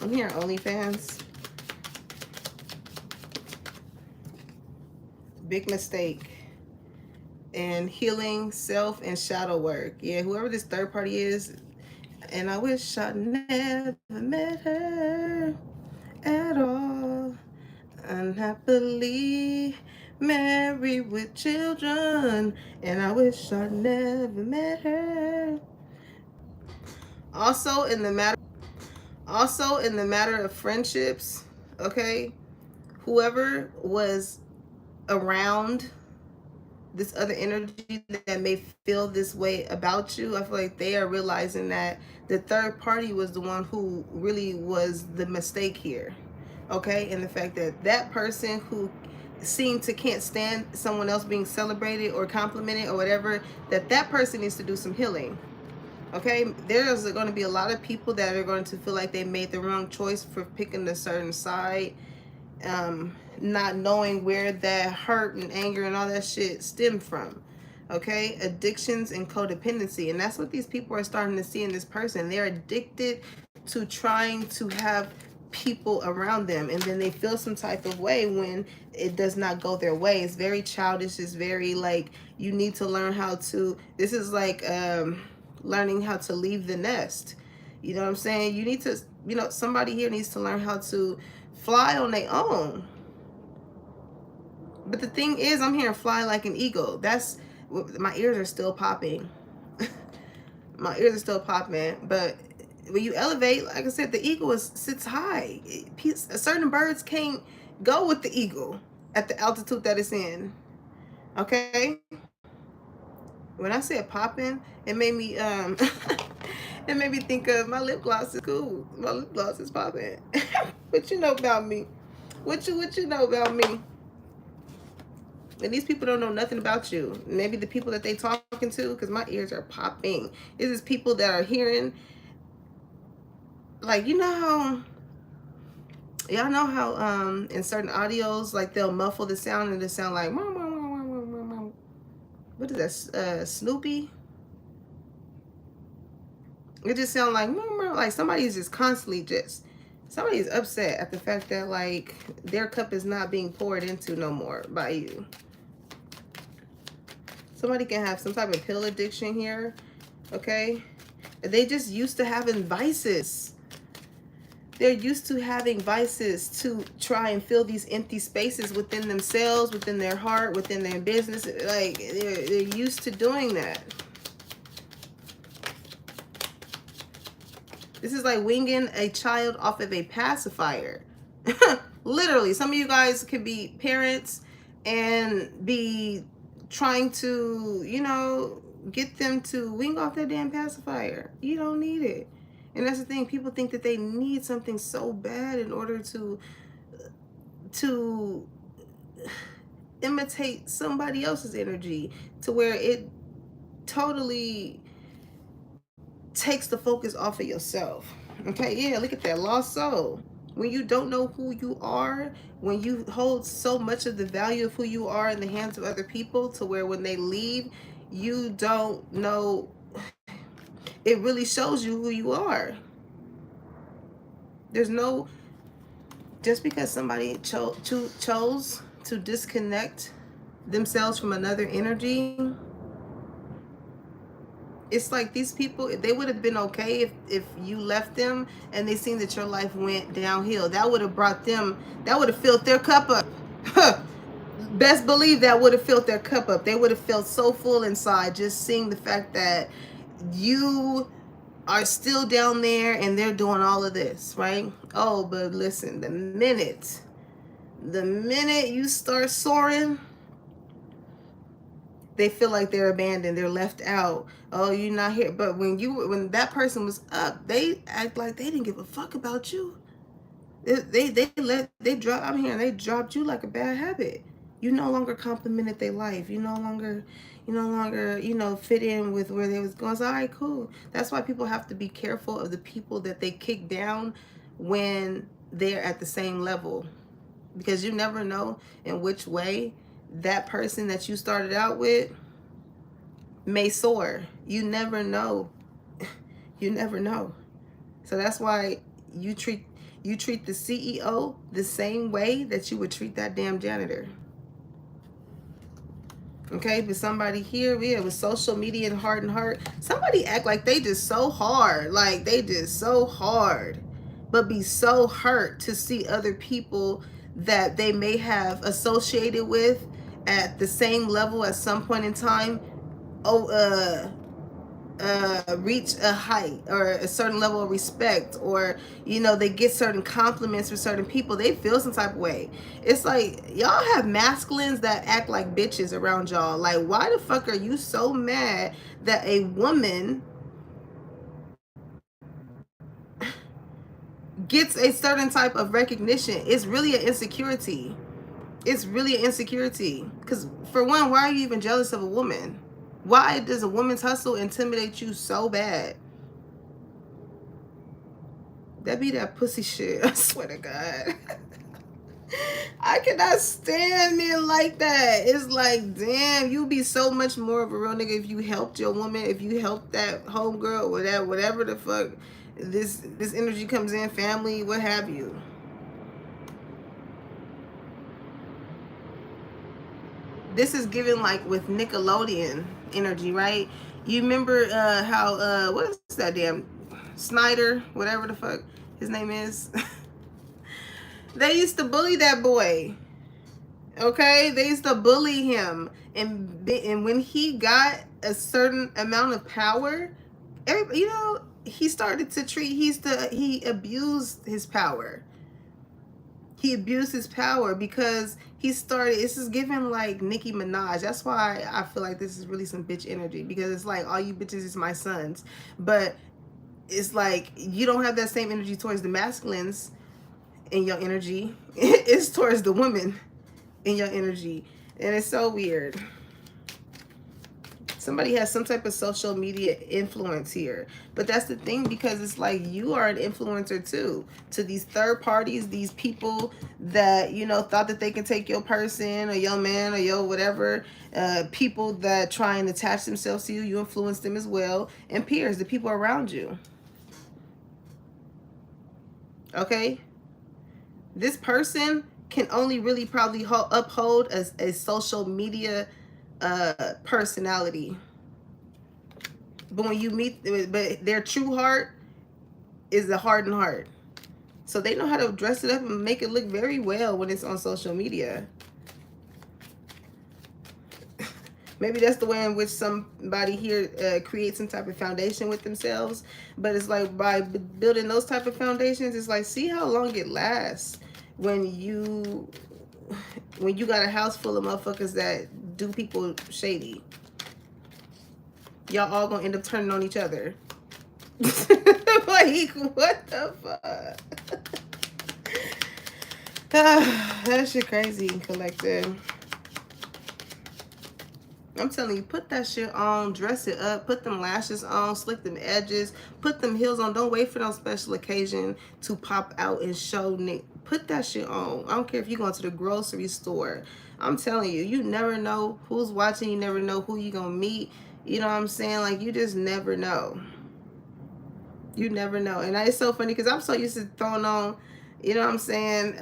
I'm hearing OnlyFans. Big mistake. And healing, self, and shadow work. Yeah, whoever this third party is. And I wish I never met her at all. Unhappily married with children. And I wish I never met her. Also in the matter of friendships, okay? Whoever was around this other energy that may feel this way about you, I feel like they are realizing that the third party was the one who really was the mistake here. Okay, and the fact that that person who seemed to can't stand someone else being celebrated or complimented or whatever, that person needs to do some healing. Okay, there's going to be a lot of people that are going to feel like they made the wrong choice for picking a certain side, not knowing where that hurt and anger and all that shit stem from. Okay, addictions and codependency, and that's what these people are starting to see in this person. They're addicted to trying to have people around them, and then they feel some type of way when it does not go their way. It's very childish. It's very like, you need to learn how to, this is like learning how to leave the nest. You know what I'm saying? You need to, you know, somebody here needs to learn how to fly on their own. But the thing is, I'm hearing fly like an eagle. That's, my ears are still popping. My ears are still popping. But when you elevate, like I said, the eagle sits high. Certain birds can't go with the eagle at the altitude that it's in. Okay? When I said popping, it made me it made me think of my lip gloss is cool. My lip gloss is popping. What you know about me? What you know about me? And these people don't know nothing about you. Maybe the people that they talking to, because my ears are popping. This is people that are hearing, like, you know how, y'all know how in certain audios, like they'll muffle the sound and it sound like, what is that, Snoopy? It just sound like somebody's just constantly somebody's upset at the fact that like their cup is not being poured into no more by you. Somebody can have some type of pill addiction here, okay? They just used to having vices. They're used to having vices to try and fill these empty spaces within themselves, within their heart, within their business. Like, they're used to doing that. This is like winging a child off of a pacifier. Literally, some of you guys could be parents and be trying to, you know, get them to wing off that damn pacifier. You don't need it. And that's the thing. People think that they need something so bad in order to imitate somebody else's energy, to where it totally takes the focus off of yourself. Okay, yeah, look at that, lost soul. When you don't know who you are, when you hold so much of the value of who you are in the hands of other people, to where when they leave, you don't know, it really shows you who you are. There's no, just because somebody chose to disconnect themselves from another energy, it's like these people, they would have been okay if you left them and they seen that your life went downhill. That would have brought them, that would have filled their cup up. Best believe that would have filled their cup up. They would have felt so full inside just seeing the fact that you are still down there and they're doing all of this, right? Oh, but listen, the minute you start soaring, they feel like they're abandoned, they're left out. Oh, you're not here. But when that person was up, they act like they didn't give a fuck about you. They dropped, I'm hearing they dropped you like a bad habit. You no longer complimented their life. You no longer, you know, fit in with where they was going. So, all right, cool. That's why people have to be careful of the people that they kick down when they're at the same level, because you never know in which way that person that you started out with may soar. You never know. You never know. So that's why you treat the CEO the same way that you would treat that damn janitor. Okay, but somebody here, yeah, with social media and heart, somebody act like they just so hard, like they just so hard, but be so hurt to see other people that they may have associated with at the same level at some point in time, reach a height or a certain level of respect, or you know, they get certain compliments from certain people, they feel some type of way. It's like y'all have masculines that act like bitches around y'all. Like, why the fuck are you so mad that a woman gets a certain type of recognition? It's really an insecurity. It's really an insecurity. Because for one, why are you even jealous of a woman? Why does a woman's hustle intimidate you so bad? That be that pussy shit. I swear to God. I cannot stand men like that. It's like, damn, you'd be so much more of a real nigga if you helped your woman, if you helped that homegirl, or that whatever the fuck this energy comes in, family, what have you. This is given like with Nickelodeon energy, right? You remember how what is that damn Snyder, whatever the fuck his name is? They used to bully that boy. Okay, they used to bully him, and when he got a certain amount of power, you know, he started to treat he abused his power. He abused his power because he started. This is given like Nicki Minaj. That's why I feel like this is really some bitch energy, because it's like all you bitches is my sons, but it's like you don't have that same energy towards the masculines in your energy. It's towards the women in your energy, and it's so weird. Somebody has some type of social media influence here, but that's the thing, because it's like you are an influencer too to these third parties, these people that, you know, thought that they can take your person or your man or your whatever, people that try and attach themselves to you. You influence them as well, and peers, the people around you. Okay, this person can only really probably uphold a social media personality, but when you meet, but their true heart is a hardened heart, so they know how to dress it up and make it look very well when it's on social media. Maybe that's the way in which somebody here creates some type of foundation with themselves, but it's like by building those type of foundations, it's like, see how long it lasts when you got a house full of motherfuckers that do people shady. Y'all all gonna end up turning on each other. Like, what the fuck? That shit crazy, collective. I'm telling you, put that shit on, dress it up, put them lashes on, slick them edges, put them heels on. Don't wait for no special occasion to pop out and show Nick. Put that shit on. I don't care if you're going to the grocery store. I'm telling you, you never know who's watching. You never know who you're going to meet. You know what I'm saying? Like, you just never know. You never know. And it's so funny because I'm so used to throwing on, you know what I'm saying?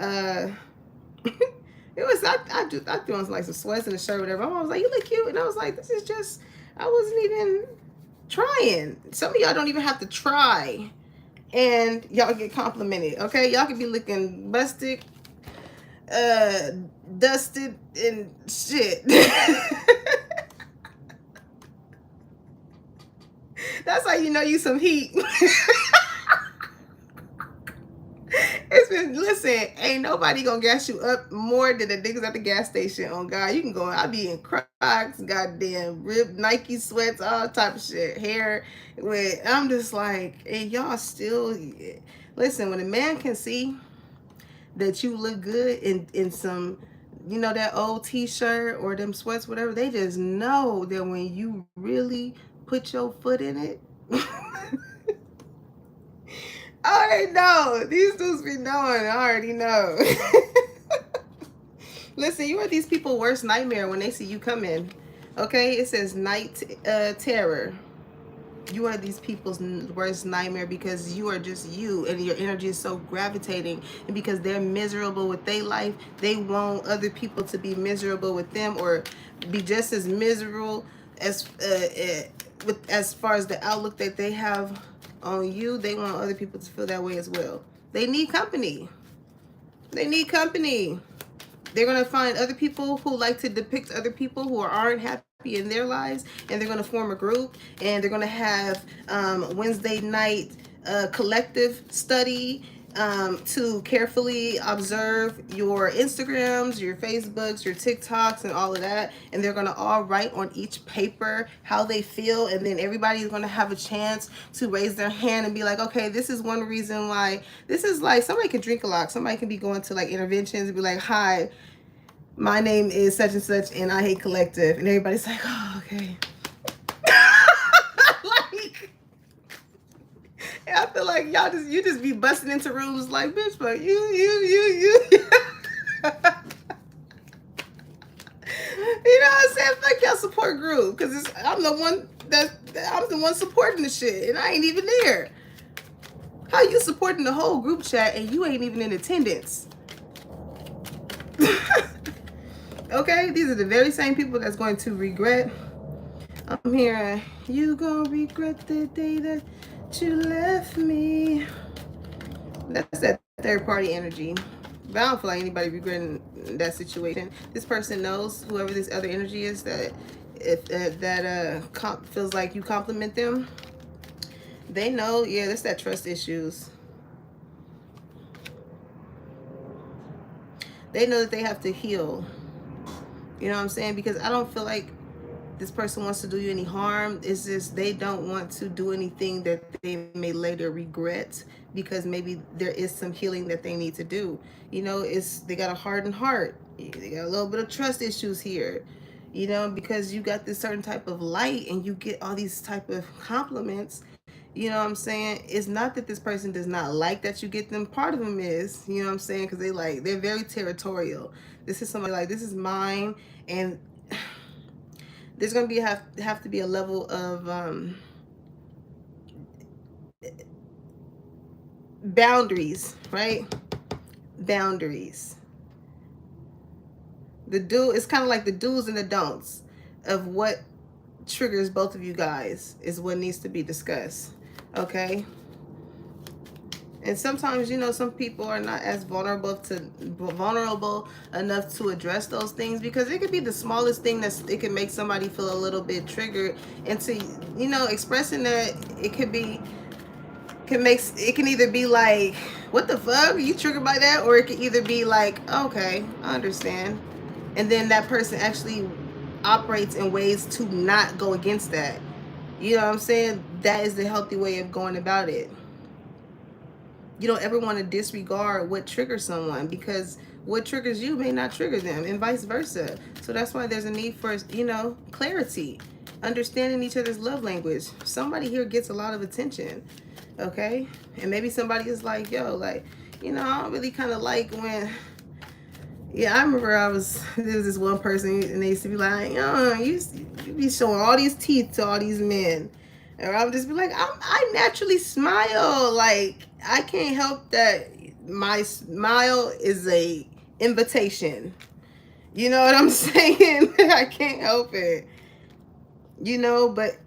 It was I threw on like some sweats and a shirt, or whatever. My mom was like, "You look cute," and I was like, "This is just, I wasn't even trying." Some of y'all don't even have to try, and y'all get complimented. Okay, y'all can be looking busted, dusted, and shit. That's how you know you some heat. It's been, listen, ain't nobody gonna gas you up more than the niggas at the gas station. On God, you can go. I be in Crocs, goddamn ripped Nike sweats, all type of shit. Hair with, I'm just like, and y'all still listen. When a man can see that you look good in some, you know, that old t-shirt or them sweats, whatever, they just know that when you really put your foot in it. I already know. These dudes be knowing. I already know. Listen, you are these people's worst nightmare when they see you come in. Okay? It says night terror. You are these people's worst nightmare because you are just you, and your energy is so gravitating. And because they're miserable with their life, they want other people to be miserable with them, or be just as miserable as as far as the outlook that they have on you. They want other people to feel that way as well. They need company. They need company. They're going to find other people who like to depict other people who aren't happy in their lives, and they're going to form a group, and they're going to have Wednesday night collective study to carefully observe your Instagrams, your Facebooks, your TikToks, and all of that. And they're going to all write on each paper how they feel. And then everybody's going to have a chance to raise their hand and be like, okay, this is one reason why. This is like, somebody can drink a lot. Somebody can be going to like interventions and be like, hi, my name is such and such, and I hate collective. And everybody's like, oh, okay. Like, I feel like you just be busting into rooms like, bitch, but you. You know what I'm saying? Fuck y'all support group, because I'm the one supporting the shit, and I ain't even there. How you supporting the whole group chat and you ain't even in attendance? Okay, these are the very same people that's going to regret. I'm hearing, you gonna regret the day that you left me. That's that third party energy. But I don't feel like anybody regretting that situation. This person knows, whoever this other energy is, that if feels like you compliment them, they know, yeah, that's that trust issues. They know that they have to heal. You know what I'm saying? Because I don't feel like this person wants to do you any harm. It's just they don't want to do anything that they may later regret, because maybe there is some healing that they need to do. You know, they got a hardened heart. They got a little bit of trust issues here. You know, because you got this certain type of light and you get all these type of compliments. You know what I'm saying? It's not that this person does not like that you get them. Part of them is, you know what I'm saying? Because they're very territorial. This is somebody like, this is mine. And there's going to have to be a level of boundaries, right? Boundaries. It's kind of like the do's and the don'ts of what triggers both of you guys is what needs to be discussed. Okay? And sometimes, you know, some people are not as vulnerable enough to address those things, because it could be the smallest thing it can make somebody feel a little bit triggered into, you know, expressing that. It can either be like, what the fuck, are you triggered by that? Or it can either be like, okay, I understand. And then that person actually operates in ways to not go against that. You know what I'm saying? That is the healthy way of going about it. You don't ever want to disregard what triggers someone, because what triggers you may not trigger them, and vice versa. So that's why there's a need for, you know, clarity, understanding each other's love language. Somebody here gets a lot of attention, okay? And maybe somebody is like, yo, like, you know, I don't really kind of like when, yeah, I remember there was this one person, and they used to be like, oh, you be showing all these teeth to all these men. And I would just be like, I naturally smile. Like, I can't help that my smile is a invitation. You know what I'm saying? I can't help it. You know, but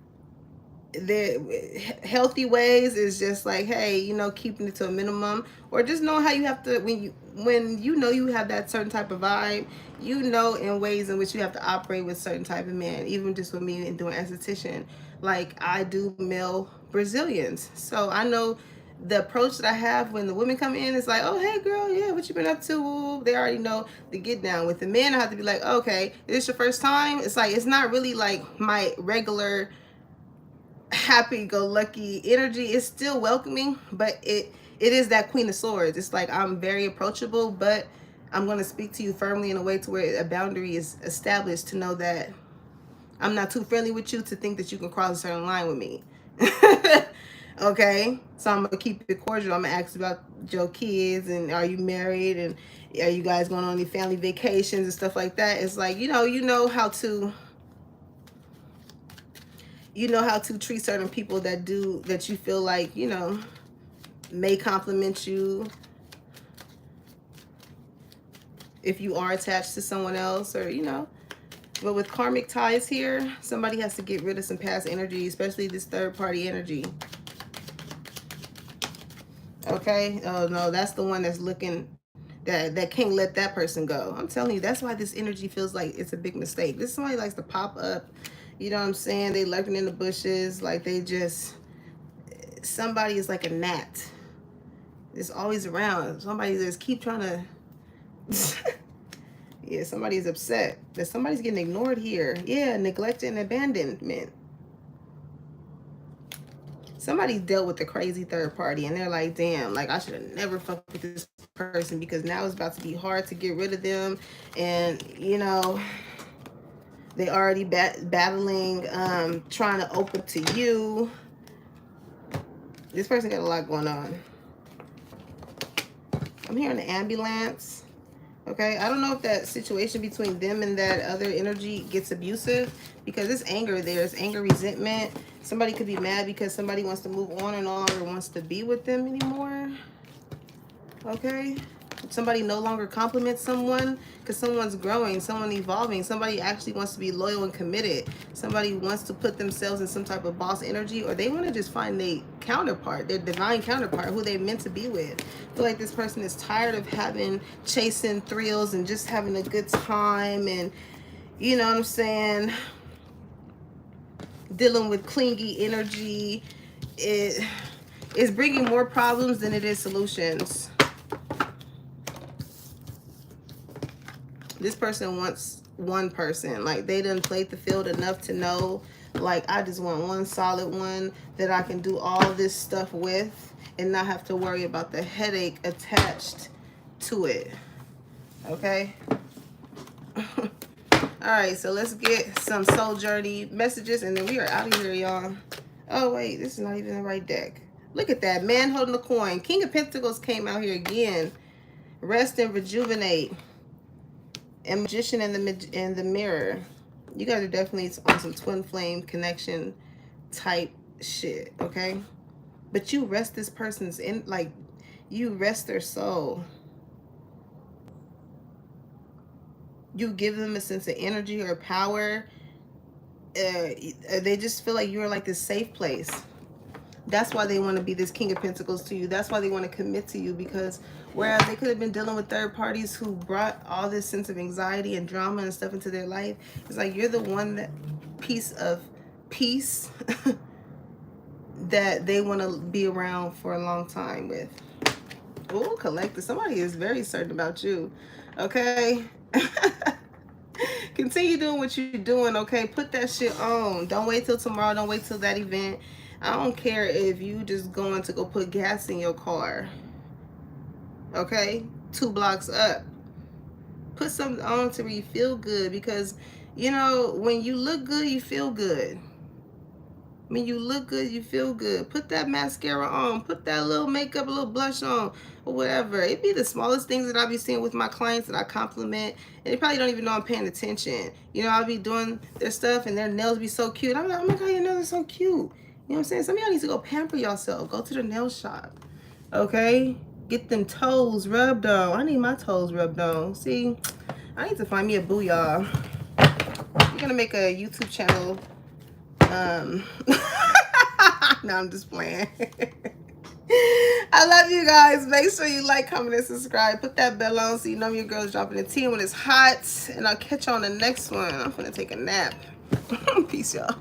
the healthy ways is just like, hey, you know, keeping it to a minimum, or just know how you have to, when you know you have that certain type of vibe, you know, in ways in which you have to operate with certain type of man. Even just with me and doing esthetician, like I do male Brazilians, so I know the approach that I have when the women come in is like, oh, hey girl, yeah, what you been up to? They already know the get down. With the men, I have to be like, okay, is this your first time? It's like, it's not really like my regular happy-go-lucky energy. Is still welcoming, but it is that Queen of Swords. It's like, I'm very approachable, but I'm going to speak to you firmly in a way to where a boundary is established, to know that I'm not too friendly with you to think that you can cross a certain line with me. Okay, so I'm gonna keep it cordial. I'm gonna ask about your kids, and are you married, and are you guys going on any family vacations and stuff like that. It's like, you know how to treat certain people that you feel like, you know, may compliment you if you are attached to someone else, or, you know. But with karmic ties here, somebody has to get rid of some past energy, especially this third party energy. Okay, oh no, that's the one that's looking that can't let that person go. I'm telling you, that's why this energy feels like it's a big mistake. This somebody likes to pop up, you know what I'm saying? They lurking in the bushes, like they just, somebody is like a gnat. It's always around. Somebody just keep trying to yeah, somebody's upset that somebody's getting ignored here. Yeah, neglected and abandonment. Somebody dealt with the crazy third party and they're like, damn, like I should have never fucked with this person because now it's about to be hard to get rid of them. And, you know, they already battling, trying to open to you. This person got a lot going on. I'm hearing the ambulance. Okay, I don't know if that situation between them and that other energy gets abusive because there's anger there. There's anger, resentment. Somebody could be mad because somebody wants to move on and no longer wants to be with them anymore. Okay, somebody no longer compliments someone because someone's growing, someone evolving, somebody actually wants to be loyal and committed. Somebody wants to put themselves in some type of boss energy, or they want to just find their counterpart, their divine counterpart, who they're meant to be with. I feel like this person is tired of chasing thrills and just having a good time, and you know what I'm saying, dealing with clingy energy. It is bringing more problems than it is solutions. This person wants one person. Like they done played the field enough to know, like, I just want one solid one that I can do all this stuff with and not have to worry about the headache attached to it. Okay? All right, so let's get some soul journey messages and then we are out of here, y'all. Oh, wait, this is not even the right deck. Look at that, man holding the coin. King of Pentacles came out here again. Rest and rejuvenate. And Magician in the mirror. You guys are definitely on some twin flame connection type shit, okay? But you rest this person's in, like, you rest their soul. You give them a sense of energy or power. They just feel like you're like this safe place. That's why they want to be this King of Pentacles to you. That's why they want to commit to you, because whereas they could have been dealing with third parties who brought all this sense of anxiety and drama and stuff into their life, it's like you're the one that piece of peace that they want to be around for a long time with. Oh, collective. Somebody is very certain about you. Okay. Continue doing what you're doing, okay? Put that shit on. Don't wait till tomorrow. Don't wait till that event. I don't care if you just going to go put gas in your car. Okay? 2 blocks up. Put something on to where you feel good, because, you know, when you look good, you feel good. When you look good, you feel good. Put that mascara on. Put that little makeup, a little blush on, or whatever. It be the smallest things that I be seeing with my clients that I compliment, and they probably don't even know I'm paying attention. You know, I'll be doing their stuff, and their nails be so cute. I'm like, oh my God, your nails are so cute. You know what I'm saying? Some of y'all need to go pamper yourself. Go to the nail shop. Okay? Get them toes rubbed on. I need my toes rubbed on. See? I need to find me a boo, y'all. You're going to make a YouTube channel. No, I'm just playing. I love you guys. Make sure you like, comment, and subscribe. Put that bell on so you know your girl's dropping the tea when it's hot. And I'll catch you on the next one. I'm going to take a nap. Peace, y'all.